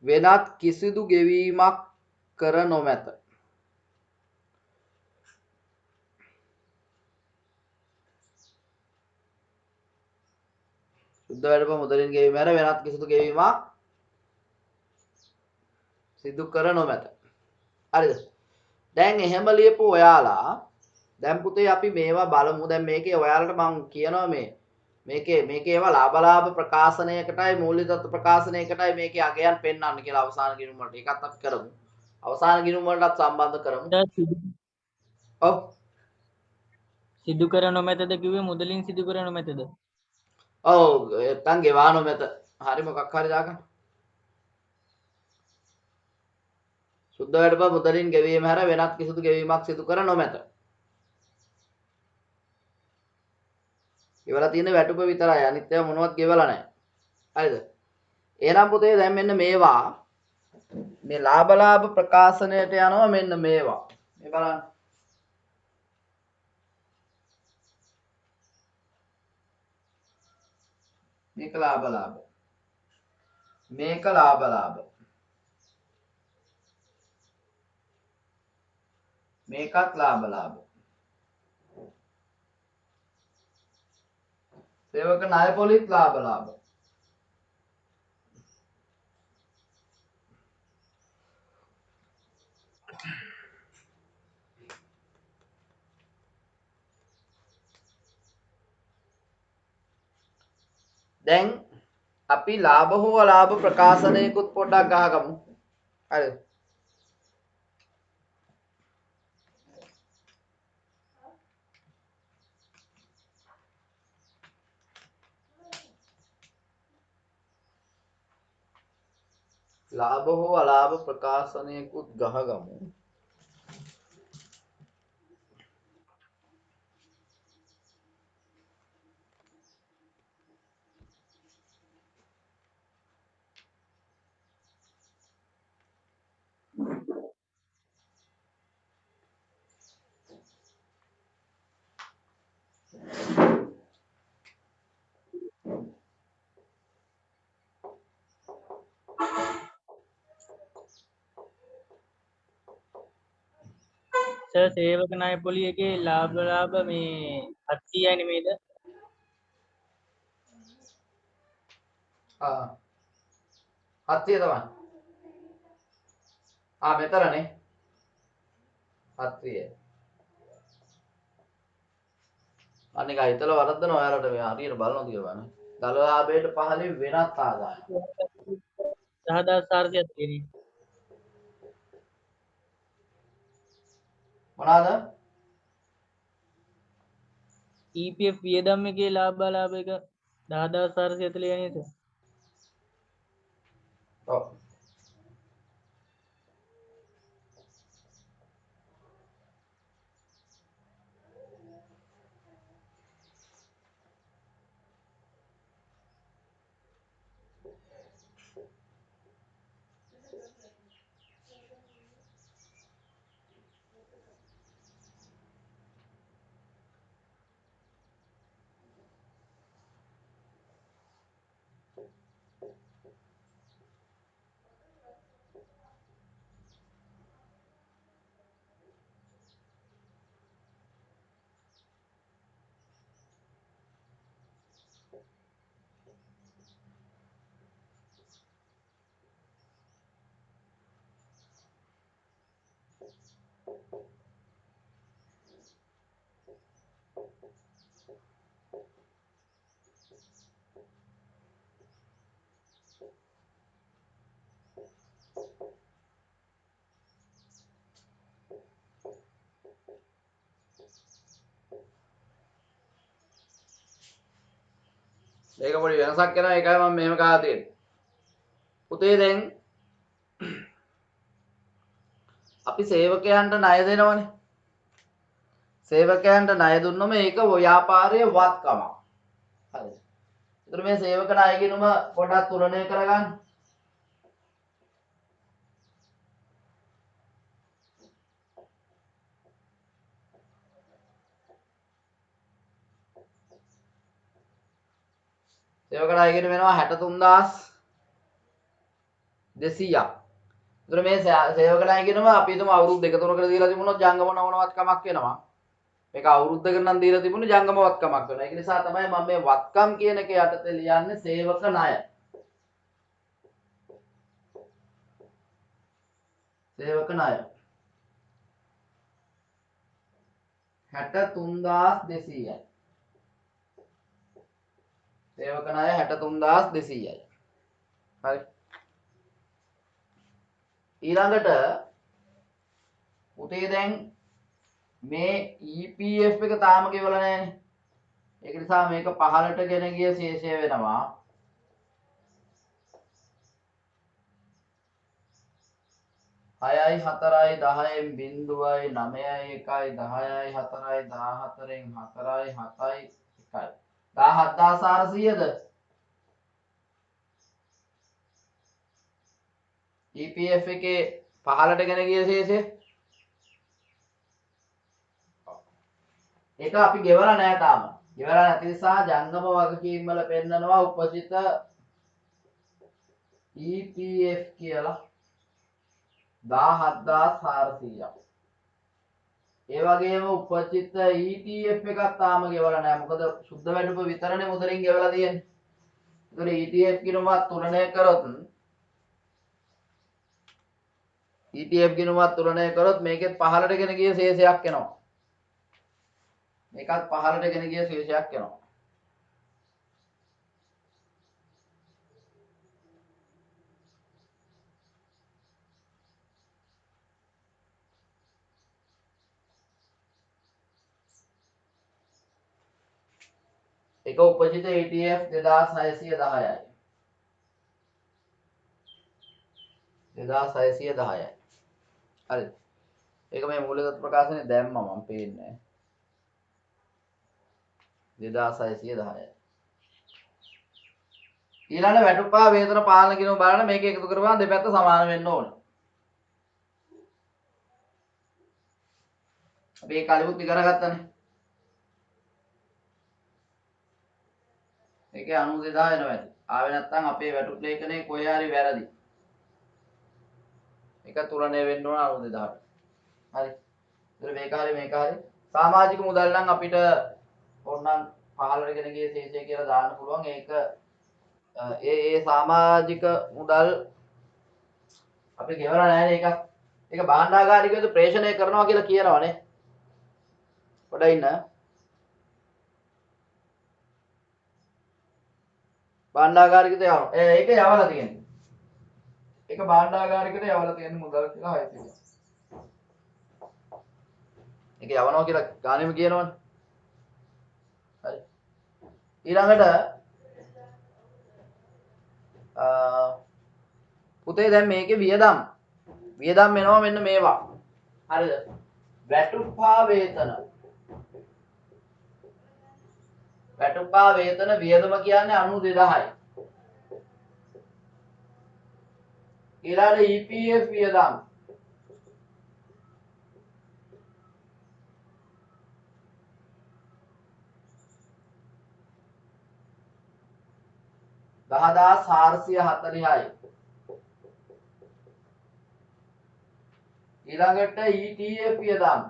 [SPEAKER 1] වෙනත් කිසිදු ගෙවීමක් කර නොමැත සුද්ධ වැටුප මුදලින් ගෙවීම හැර වෙනත් කිසිදු ගෙවීමක් සිදු කර නොමැත හරිද දැන් එහෙම ලියපු ඔයාලා දැන් පුතේ අපි මේවා බලමු දැන් මේකේ ඔයාලට මම කියනවා මේකේ ඒවා ලාභ ප්‍රකාශනයකටයි මූල්‍ය තත්ත්ව ප්‍රකාශනයකටයි මේකේ අගයන් පෙන්වන්න කියලා අවසාන ගිණුම වලට ඒකත් අපි කරමු අවසාන ගිණුම වලටත් සම්බන්ධ කරමු ඔව්
[SPEAKER 2] සිදු කර නොමැතද කිව්වේ මුදලින් සිදු කර නොමැතද?
[SPEAKER 1] ඔව් නැත්තම් ගෙවා නොමැත හරි මොකක් හරි දාගන්න සුද්ධ වැටුප මුදලින් ගෙවීම හැර වෙනත් කිසිදු ගෙවීමක් සිදු කර නොමැත ඉවලා තියෙන වැටුප විතරයි අනිත් ඒවා මොනවත් ගෙවලා නැහැ හරිද එහෙනම් පුතේ දැන් මෙන්න මේවා මේ ලාභ ප්‍රකාශනයට යනවා මෙන්න මේවා මේ බලන්න මේක ලාභ මේක ලාභ මේකත් ලාභ සේවක ණය පොලිත් ලාභ දැන් අපි ලාභ හෝ අලාභ ප්‍රකාශනයකුත් පොඩ්ඩක් ගහගමු හරිද ලාභ හෝ අලාභ ප්‍රකාශනයකුත් ගහගමු
[SPEAKER 2] සර් සේවක ණය පොලි එකේ ලාභ මේ 700යි නෙමෙයිද?
[SPEAKER 1] ආ 700 තමයි මෙතරනේ 700 අනික හිතලා වරද්දන ඔයාලට මේ හරියට බලනොත් කියලා බලන්න දල ලාභයට පහලින් වෙනත් ආදායම්
[SPEAKER 2] 10400ක් තියෙනවා.
[SPEAKER 1] මොනවාද
[SPEAKER 2] EPF වියදම් එකේ ලාභ එක 10440 නේද?
[SPEAKER 1] ඔව් මේක පොඩි වෙනසක් කරනවා ඒකයි මම මෙහෙම ගහලා තියෙන්නේ පුතේ දැන් අපි සේවකයන්ට ණය දෙනවනේ සේවකයන්ට ණය දුන්නොම ඒක ව්‍යාපාරයේ වත්කමක් හරිද ඒතර මේ සේවක ණය ගිණුම පොඩ්ඩක් තුලනය කරගන්න. සේවක ණය ගිණුම වෙනවා 63200ක්. ඒතර මේ සේවක ණය ගිණුම අපි හිතමු අවුරුදු 2-3කට දීලා තිබුණොත් ජංගම නොවන වත්කමක් වෙනවා. මේක අවුරුද්දකට නම් දීලා තිබුණේ ජංගම වත්කමක් වෙනවා. ඒක නිසා තමයි මම මේ වත්කම් කියන එක යටතේ ලියන්නේ සේවක ණය. සේවක ණය 63200යි. සේවක ණය 63200යි. හරි. ඊළඟට පුතේ දැන් මේ EPF එක තාම ගෙවලා නැහැනේ. ඒක නිසා මේක පහළට ගෙන ගිය ශේෂය වෙනවා 6යි 4යි 10න් 0යි 9යි 1යි 10යි 4යි 14න් 4යි 7යි 1යි 17400ද EPF එකේ පහළට ගෙන ගිය ශේෂය ඒක අපි ගෙවලා නැහැ තාම. ගෙවලා නැති නිසා ජංගම වගකීම් වල පෙන්නනවා උපචිත EPF කියලා 17400ක්. ඒ වගේම උපචිත ETF එකක් තාම ගෙවලා නැහැ. මොකද සුද්ධ වැඩුප විතරනේ මුදලින් ගෙවලා තියෙන්නේ. ඒතර ETF ගිණුමත් තුලනය කරොත් ETF ගිණුමත් තුලනය කරොත් මේකෙත් පහළට ගෙන ගිය ශේෂයක් එනවා. මේකත් පහළට ගෙන ගිය ශේෂයක් එනවා. එක උපජිත ETF 2610යි. 2610යි. හරි. ඒක මේ මූලික ප්‍රකාශනේ දැම්මම මම පේන්නේ. 2610යි. ඊළඟ වැටුපා වේතන පාලන ගිණුම බලන්න මේක එකතු කරපුවාම දෙපැත්ත සමාන වෙන්න ඕන. අපි ඒක කලිමුත් ඉගෙනගත්තනේ. ඒකේ 92000 එනවා ඇති. ආවේ නැත්නම් අපේ වැටුප් ලේඛනයේ කොහේ හරි වැරදි. ඒක තුලනය වෙන්න ඕන 92000ට. හරි. ඒතර මේක හරි. සමාජික මුදල් නම් අපිට ඕනනම් 15 ගෙන ගිය ශේෂය කියලා දාන්න පුළුවන්. ඒක ඒ සමාජික මුදල් අපි ගෙවලා නැහැ නේ ඒක. ඒක භාණ්ඩාගාරිකයද ප්‍රේෂණය කරනවා කියලා කියනවනේ. පොඩ ඉන්න. භාණ්ඩාගාරිකද යවනවා. ඒක යවලා තියෙන්නේ. ඒක භාණ්ඩාගාරිකට යවලා තියෙන මුදල් කියලා හයි තියෙනවා. ඒක යවනවා කියලා ගානෙම කියනවනේ. හරි. ඊළඟට පුතේ දැන් මේකේ වියදම් එනවා මෙන්න මේවා. හරිද? වැටුප්පා වේතන. වැටුප්පා වේතන වියදම කියන්නේ 92000යි. ඊළඟ EPF වියදම් 10440යි. ඊළඟට ETF වියදම්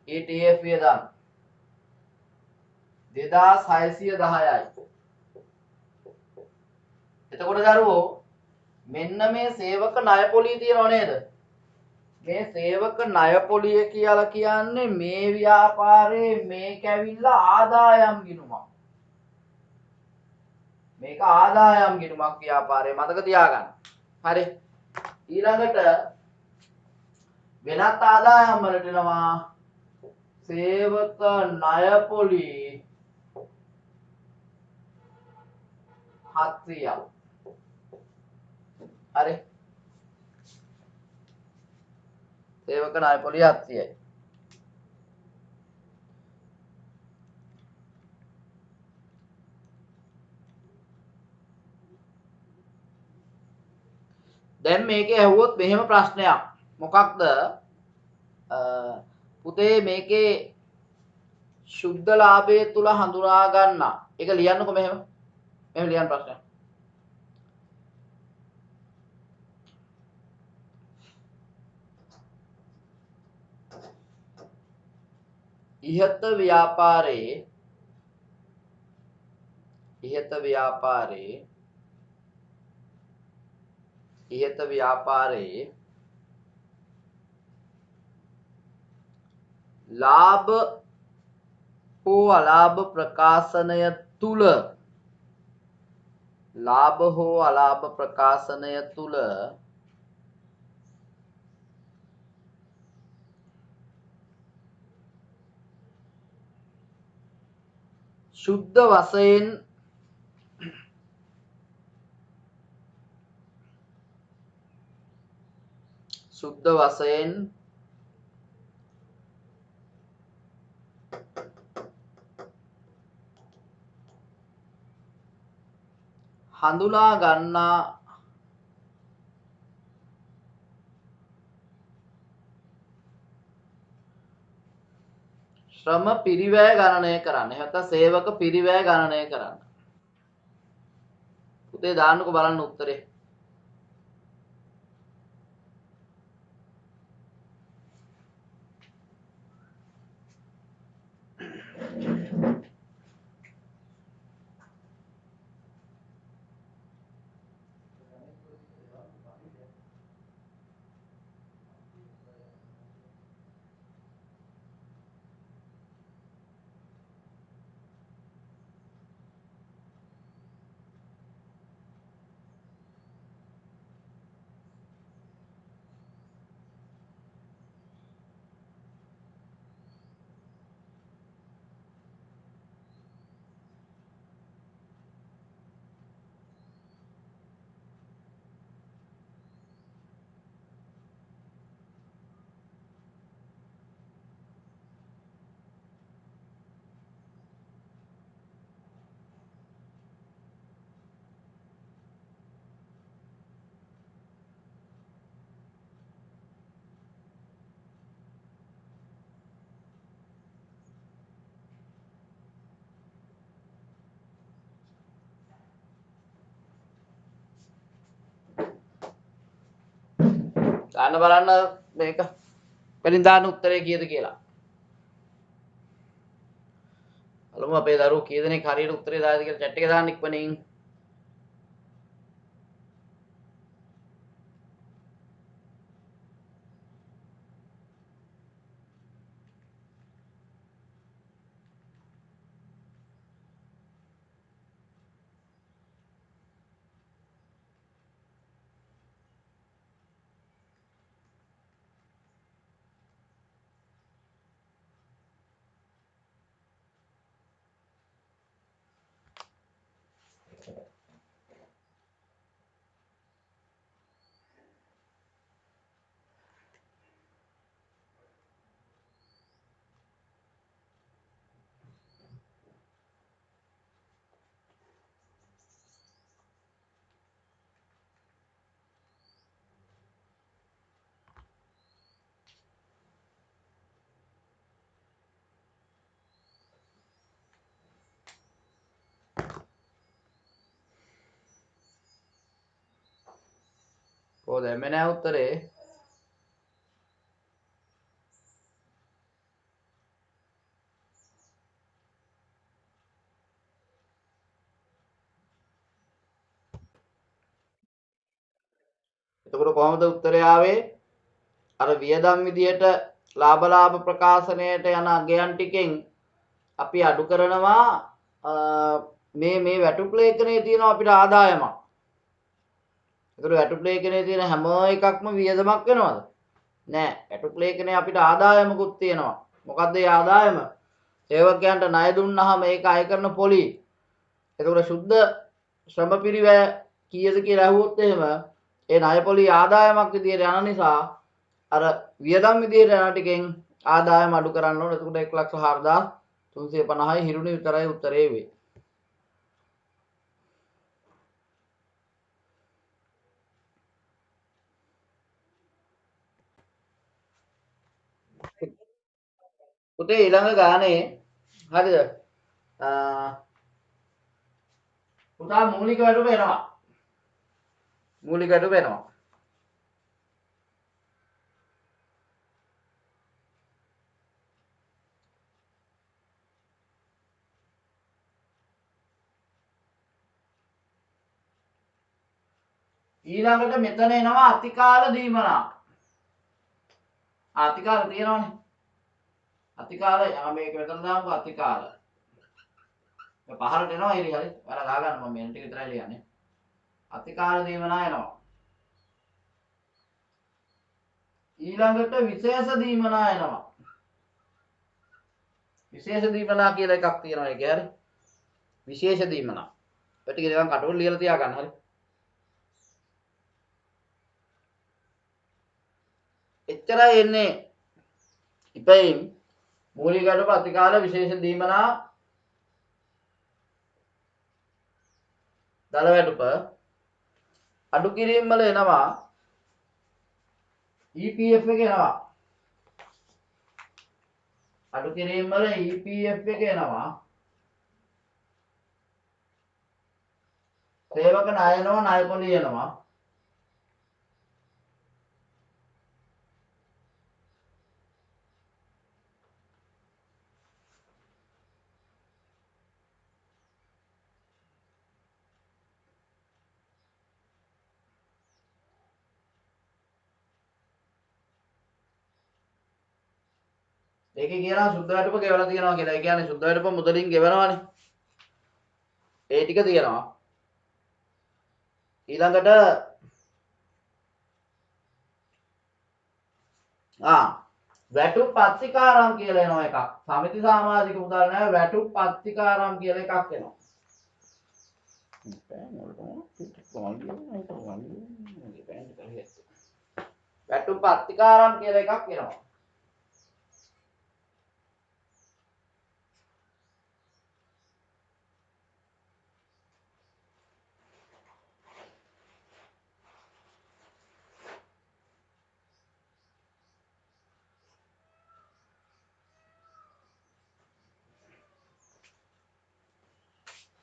[SPEAKER 1] ETF වියදම් 2610යි. එතකොට දරුවෝ මෙන්න මේ සේවක ණය පොලිය තියෙනව නේද? මේ සේවක ණය පොලිය කියලා කියන්නේ මේ ව්‍යාපාරයේ මේක ඇවිල්ලා ආදායම් ගිණුමක්. මේක ආදායම් ගිණුමක් ව්‍යාපාරයේ මතක තියාගන්න. හරි. ඊළඟට වෙනත් ආදායම් වලට එනවා සේවක ණය පොලි 700ක්. හරි. සේවක ණය පොලි 700යි. දැන් මේකේ ඇහුවොත් මෙහෙම ප්‍රශ්නයක්. මොකක්ද? පුතේ මේකේ සුද්ධ ලාභය තුල හඳුනා ගන්න. ඒක ලියන්නකෝ මෙහෙම. මෙහෙම ලියන්න ප්‍රශ්නයක්. ඉහත ව්‍යාපාරයේ ලාභ හෝ අලාභ ප්‍රකාශනය තුල සුද්ධ වශයෙන් හඳුනා ගන්නා ශ්‍රම පිරිවැය ගණනය කරන්න. එහෙනම් සේවක පිරිවැය ගණනය කරන්න. පුතේ දාන්නකෝ බලන්න උත්තරේ. දාන්න බලන්න මේක. වෙලින් දාන්න උත්තරේ කීයද කියලා. බලමු අපේ දරුවෝ කී දෙනෙක් හරියට උත්තරේ දායිද කියලා chat එකේ දාන්න ඉක්මනින්. කොහොමද එන්නේ නැහැ උත්තරේ? එතකොට කොහොමද උත්තරය ආවේ? අර වියදම් විදියට ලාභ ප්‍රකාශනයට යන අගයන් ටිකෙන් අපි අඩු කරනවා මේ වැටුප් ලේඛනයේ තියෙනවා අපිට ආදායමක්. ඒතර වැටුප් ලේඛනයේ තියෙන හැම එකක්ම වියදමක් වෙනවද? නෑ. වැටුප් ලේඛනයේ අපිට ආදායමකුත් තියෙනවා. මොකද්ද ඒ ආදායම? සේවකයන්ට ණය දුන්නාම ඒක අය කරන පොලි. එතකොට සුද්ධ ශ්‍රම පිරිවැය කීයද කියලා අහුවොත් එහෙම ඒ ණය පොලි ආදායමක් විදියට යන නිසා අර වියදම් විදියට යන ටිකෙන් ආදායම අඩු කරන්න ඕන. එතකොට 1,04,350යි හිරුණි විතරයි උත්තරේ වෙන්නේ. පුතේ ඊළඟ ගානේ හරිද? පුතා මූලික වැටුප එනවා. මූලික වැටුප එනවා. ඊළඟට මෙතන එනවා අතිකාල දීමනා. අතිකාල තියෙනවනේ. අතිකාල මේක මෙතන දාමුකෝ අතිකාල. මේ පහළට එනවා හරි හරි. ඔයාලා ගා ගන්න මම මෙන්න ටික විතරයි ලියන්නේ. අතිකාල දීමනා එනවා. ඊළඟට විශේෂ දීමනා එනවා. විශේෂ දීමනා කියලා එකක් තියෙනවා ඒකේ හරි. විශේෂ දීමනා. ඔය ටික නිකන් කටවල ලියලා තියාගන්න හරි. එච්චරයි එන්නේ. ඉතින් මූලික වැටුප අතිකාල විශේෂ දීමනා දල වැටුප අඩු කිරීම වල එනවා EPF එක එනවා. අඩු කිරීම වල EPF එක එනවා. සේවක ණය එනවා ණය පොලී එනවා. ඒකේ කියනවා සුද්ධ වැටුප ගෙවලා තියෙනවා කියලා. ඒ කියන්නේ සුද්ධ වැටුප මුදලින් ගෙවනවානේ. ඒ ටික තියෙනවා. ඊළඟට වැටුප් පත්තිකාරම් කියලා එනවා එකක්. සමිති සමාජික මුදල් නැහැ වැටුප් පත්තිකාරම් කියලා එකක් එනවා. වැටුප් පත්තිකාරම් කියලා එකක් එනවා.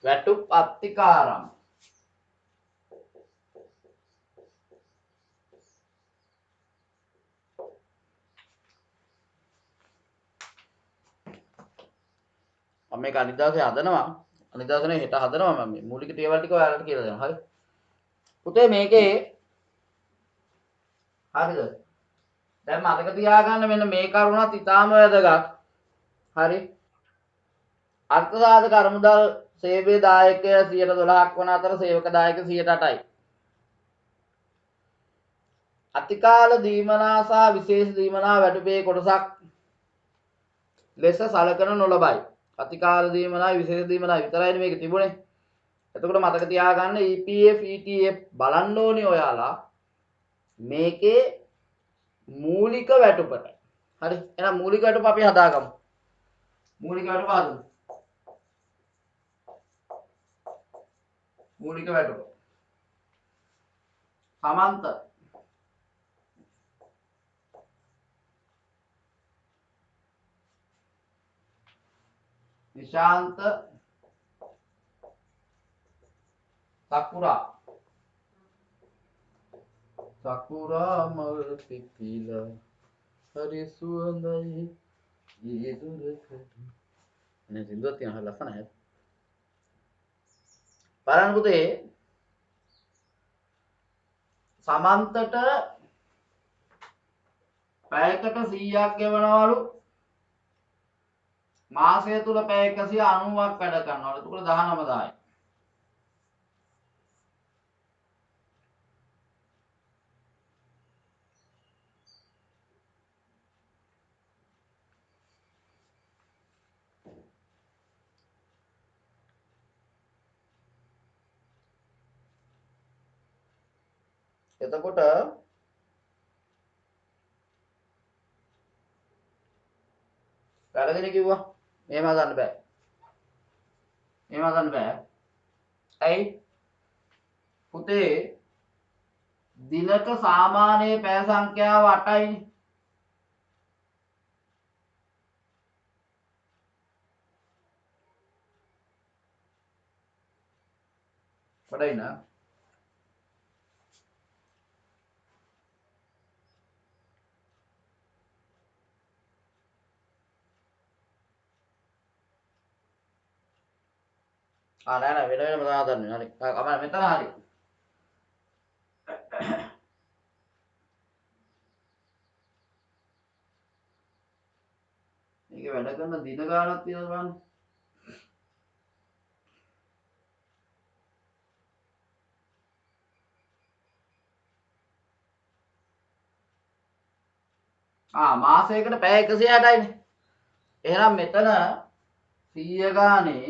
[SPEAKER 1] වැටුප් අත්තිකාරම් මම මේක අනිත් දවසේ හදනවා. අනිත් දවසේ හෙට හදනවා මම මේ මූලික දේවල් ටික ඔයාලට කියලා දෙනවා. හරි. පුතේ මේකේ හරිද? දැන් මතක තියාගන්න මෙන්න මේ කරුණත් ඉතාම වැදගත්. හරි. අර්ථ සාධක අරමුදල් සේවයේ දායකය 12%ක් වන අතර සේවක දායක 8%යි. අතිකාල දීමනා සහ විශේෂ දීමනා වැටුපේ කොටසක් ලෙස සලකන නොලබයි. අතිකාල දීමනායි විශේෂ දීමනායි විතරයි මේක තිබුණේ. එතකොට මතක තියාගන්න EPF ETF බලන්න ඕනේ ඔයාලා මේකේ මූලික වැටුපට. හරි. එහෙනම් මූලික වැටුප අපි හදාගමු. මූලික වැටුප හදමු. මූලික වැටුප. සමන්ත නිශාන්ත සකුරා මල් පිපිලා හරි සුවඳයි ඊදුරකට නේ සින්දුවක් තියෙනවා ලස්සනයි. බලන්න පුතේ සමන්තට පැයකට 100ක් ගෙවනවලු මාසය තුල පැය 190ක් වැඩ කරනවලු. එතකොට 19000යි. එතකොට වැරදිනේ කිව්වා. මෙහෙම හදන්න බෑ. මෙහෙම හදන්න බෑ. ඇයි? පුතේ දිනක සාමාන්‍ය පැය සංඛ්‍යාව 8යිනේ. පඩයි නා නෑ නෑ වෙන වෙනම දාගන්න හරි කමන්න මෙතන හරි මේක වැඩ කරන දින ගානක් තියෙනවා බලන්න මාසයකට පැය 160යිනේ. එහෙනම් මෙතන 100 ගානේ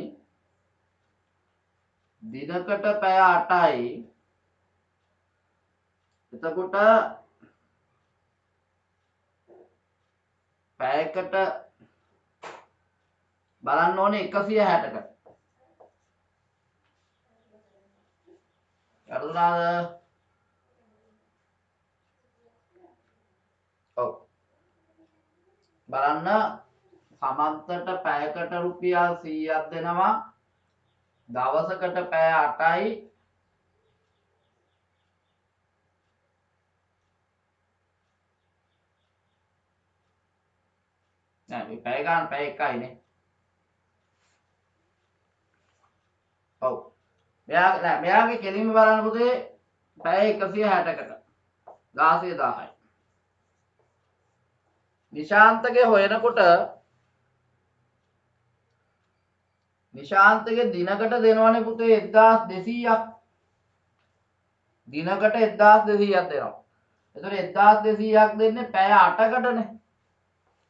[SPEAKER 1] දිනකට පැය 8යි. එතකොට පැයකට බලන්න ඕනේ 160කට. අරුණාද? ඔව්. බලන්න සමන්තට පැයකට රුපියල් 100ක් දෙනවා. දවසකට පැය 8යි. නෑ මේ පැය ගන්න පැය එකයිනේ. ඔව්. මෙයාගේ කෙලින්ම බලන්න පුතේ පැය 160කට 16000යි. නිශාන්තගේ හොයනකොට නිශාන්තගේ දිනකට දෙනවනේ පුතේ 1200ක්. දිනකට 1200ක් දෙනවා. එතකොට 1200ක් දෙන්නේ පැය 8කටනේ.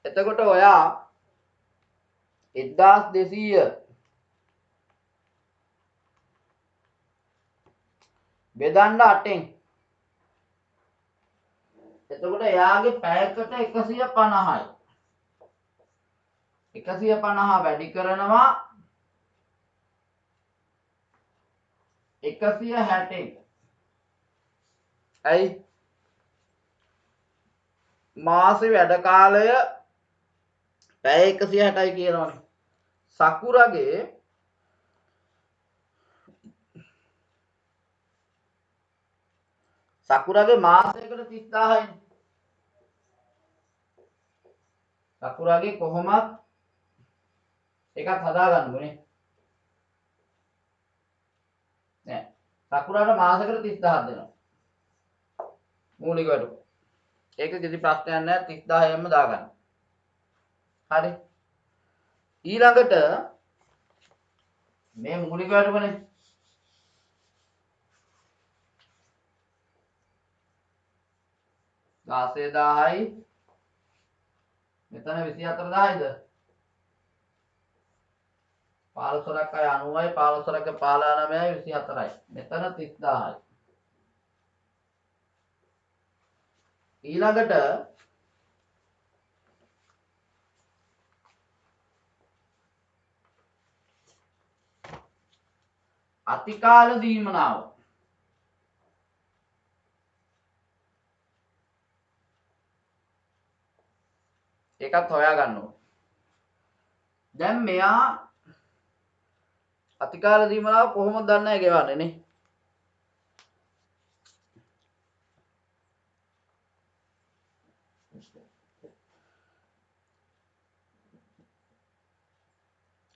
[SPEAKER 1] එතකොට ඔයා 1200 බෙදන්න 8ෙන්. එතකොට එයාගේ පැයකට 150යි. 150 වැඩි කරනවා 160ෙන්. ඇයි? මාසේ වැඩ කාලය පැය 160යි කියනවනේ. සකුරගේ මාසයකට 30000යි. සකුරගේ කොහොමත් එකක් හදාගන්න ඕනේ. නෑ. සකුරාට මාසයකට 30000ක් දෙනවා. මූලික වැඩ. ඒක කිසි ප්‍රශ්නයක් නෑ 30000ෙන්ම දාගන්න. හරි. ඊළඟට මේ මූලික වැඩකනේ 16000යි මෙතන 24000යිද 15ක් අය 90යි 15ක 159යි 24යි මෙතන 30000යි ඊළඟට අතිකාල දීමනාව ඒකත් හොයා ගන්න ඕනේ. දැන් මෙයා අතිකාල දීමනාව කොහොමද දන්නේ ගෙවන්නේ නේ?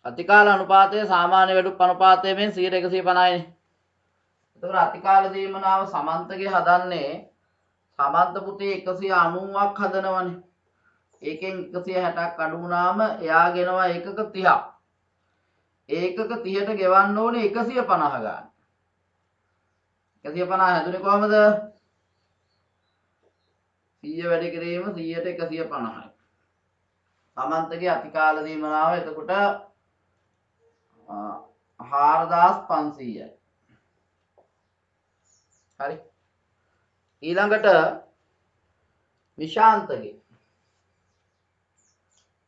[SPEAKER 1] අතිකාල අනුපාතය සාමාන්‍ය වැඩුප් අනුපාතයෙන් 150යිනේ. එතකොට අතිකාල දීමනාව සමන්තගේ හදන්නේ සමන්ත පුතේ 190ක් හදනවනේ. ඒකෙන් 160ක් අඩු වුණාම එයා ගෙනවා ඒකක 30ක්. ඒකක 30ට ගෙවන්න ඕනේ 150 ගන්න. 150 හැදුනේ කොහමද? 100 වැඩි කිරීම 100ට 150යි. සමන්තගේ අතිකාල දීමනාව එතකොට 4500යි. හරි. ඊළඟට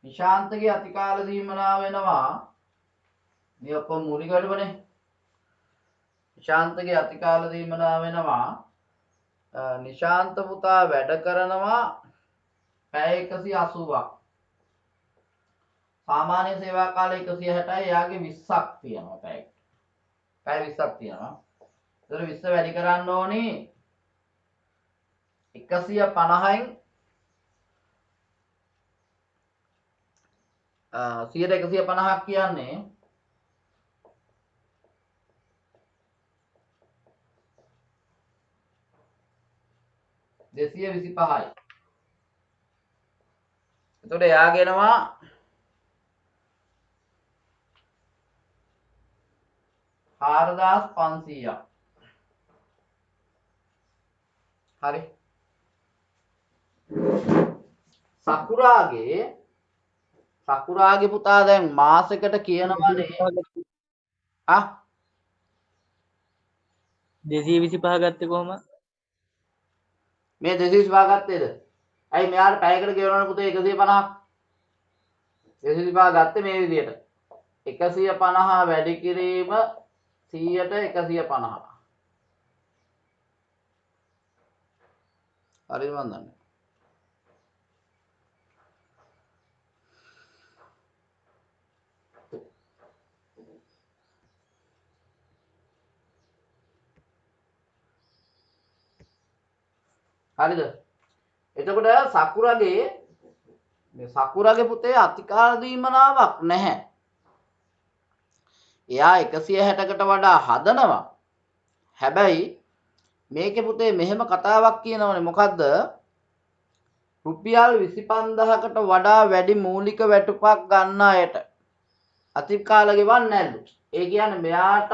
[SPEAKER 1] නිශාන්තගේ අතිකාල දීමනාව වෙනවා මේ ඔක්කොම මූලික වැඩවනේ. නිශාන්තගේ අතිකාල දීමනාව වෙනවා නිශාන්ත පුතා වැඩ කරනවා පැය 180ක්. සාමාන්‍ය සේවා කාලය 160යි. එයාගේ 20ක් තියෙනවා පැයකට. පැය 20ක් තියෙනවා. එතකොට 20 වැඩි කරන්න ඕනි 150න් 150ක් කියන්නේ 225යි. එතකොට එයාගෙනවා 4500ක්. හරි. සකුරාගේ පුතා දැන් මාසෙකට කියනවනේ
[SPEAKER 2] 225 ගත්තේ කොහොමද?
[SPEAKER 1] මේ 225 ගත්තේද? ඇයි මෙයාට පැයකට ගෙවනවනේ පුතේ 150ක්. 225 ගත්තේ මේ විදියට. 150 වැඩි කිරීම 100ට 150. හරිද මන් දන්නේ. හරිද? එතකොට සකුරගේ පුතේ අතිකාල දීමනාවක් නැහැ. එයා 160කට වඩා හදනවා. හැබැයි මේකේ පුතේ මෙහෙම කතාවක් කියනවනේ මොකද්ද? රුපියල් 25000කට වඩා වැඩි මූලික වැටුපක් ගන්න අයට අතිකාල ගෙවන්නේ නැල්ලු. ඒ කියන්නේ මෙයාටත්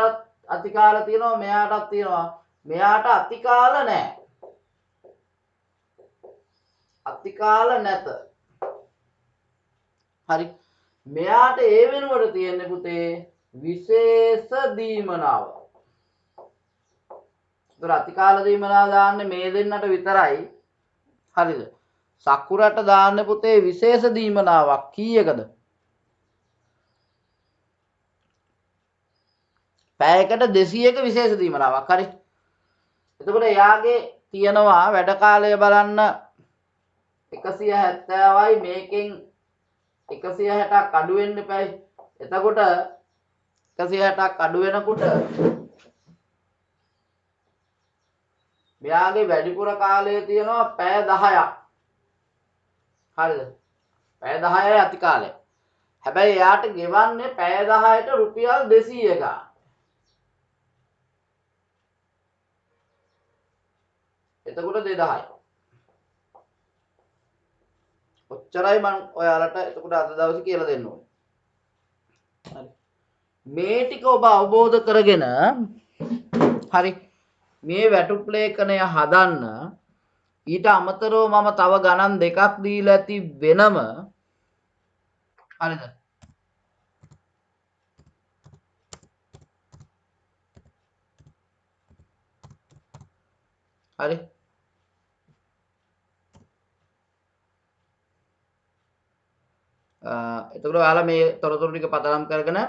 [SPEAKER 1] අතිකාල තියෙනවා මෙයාටත් තියෙනවා. මෙයාට අතිකාල නැහැ. අතිකාල නැත. හරි. මෙයාට ඒ වෙනුවට තියෙන්නේ පුතේ විශේෂ දීමනාව. ඒතර අතිකාල දීමනාව දාන්නේ මේ දෙන්නට විතරයි. හරිද? සකුරට දාන්නේ පුතේ විශේෂ දීමනාවක් කීයකද? පැයකට 200ක විශේෂ දීමනාවක්. හරි. එතකොට එයාගේ තියනවා වැඩ කාලය බලන්න 170යි මේකෙන් 160ක් අඩු වෙන්න එපායි. එතකොට 160ක් අඩු වෙනකොට මෙයාගේ වැඩිපුර කාලය තියෙනවා පැය 10ක්. හරිද? පැය 10යි අතිකාලය. හැබැයි එයාට ගෙවන්නේ පැය 10ට රුපියල් 200 ගන්න. එතකොට 2000යි. ඔච්චරයි මම ඔයාලට එතකොට අද දවසේ කියලා දෙන්න ඕනේ. හරි. මේ ටික ඔබ අවබෝධ කරගෙන හරි මේ වැටුප් ලේඛනය හදන්න ඊට අමතරව මම තව ගණන් දෙකක් දීලා ඇති වෙනම හරිද? හරි. එතකොට ඔයාලා මේ තොරතුරු ටික පදනම් කරගෙන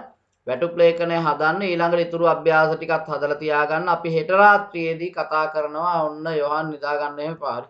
[SPEAKER 1] වැටුප් ලේඛනය හදන්න ඊළඟට ඉතුරු අභ්‍යාස ටිකත් හදලා තියාගන්න. අපි හෙට රාත්‍රියේදී කතා කරනවා ඔන්න යොහන් නිදා ගන්න එහෙම පාරි.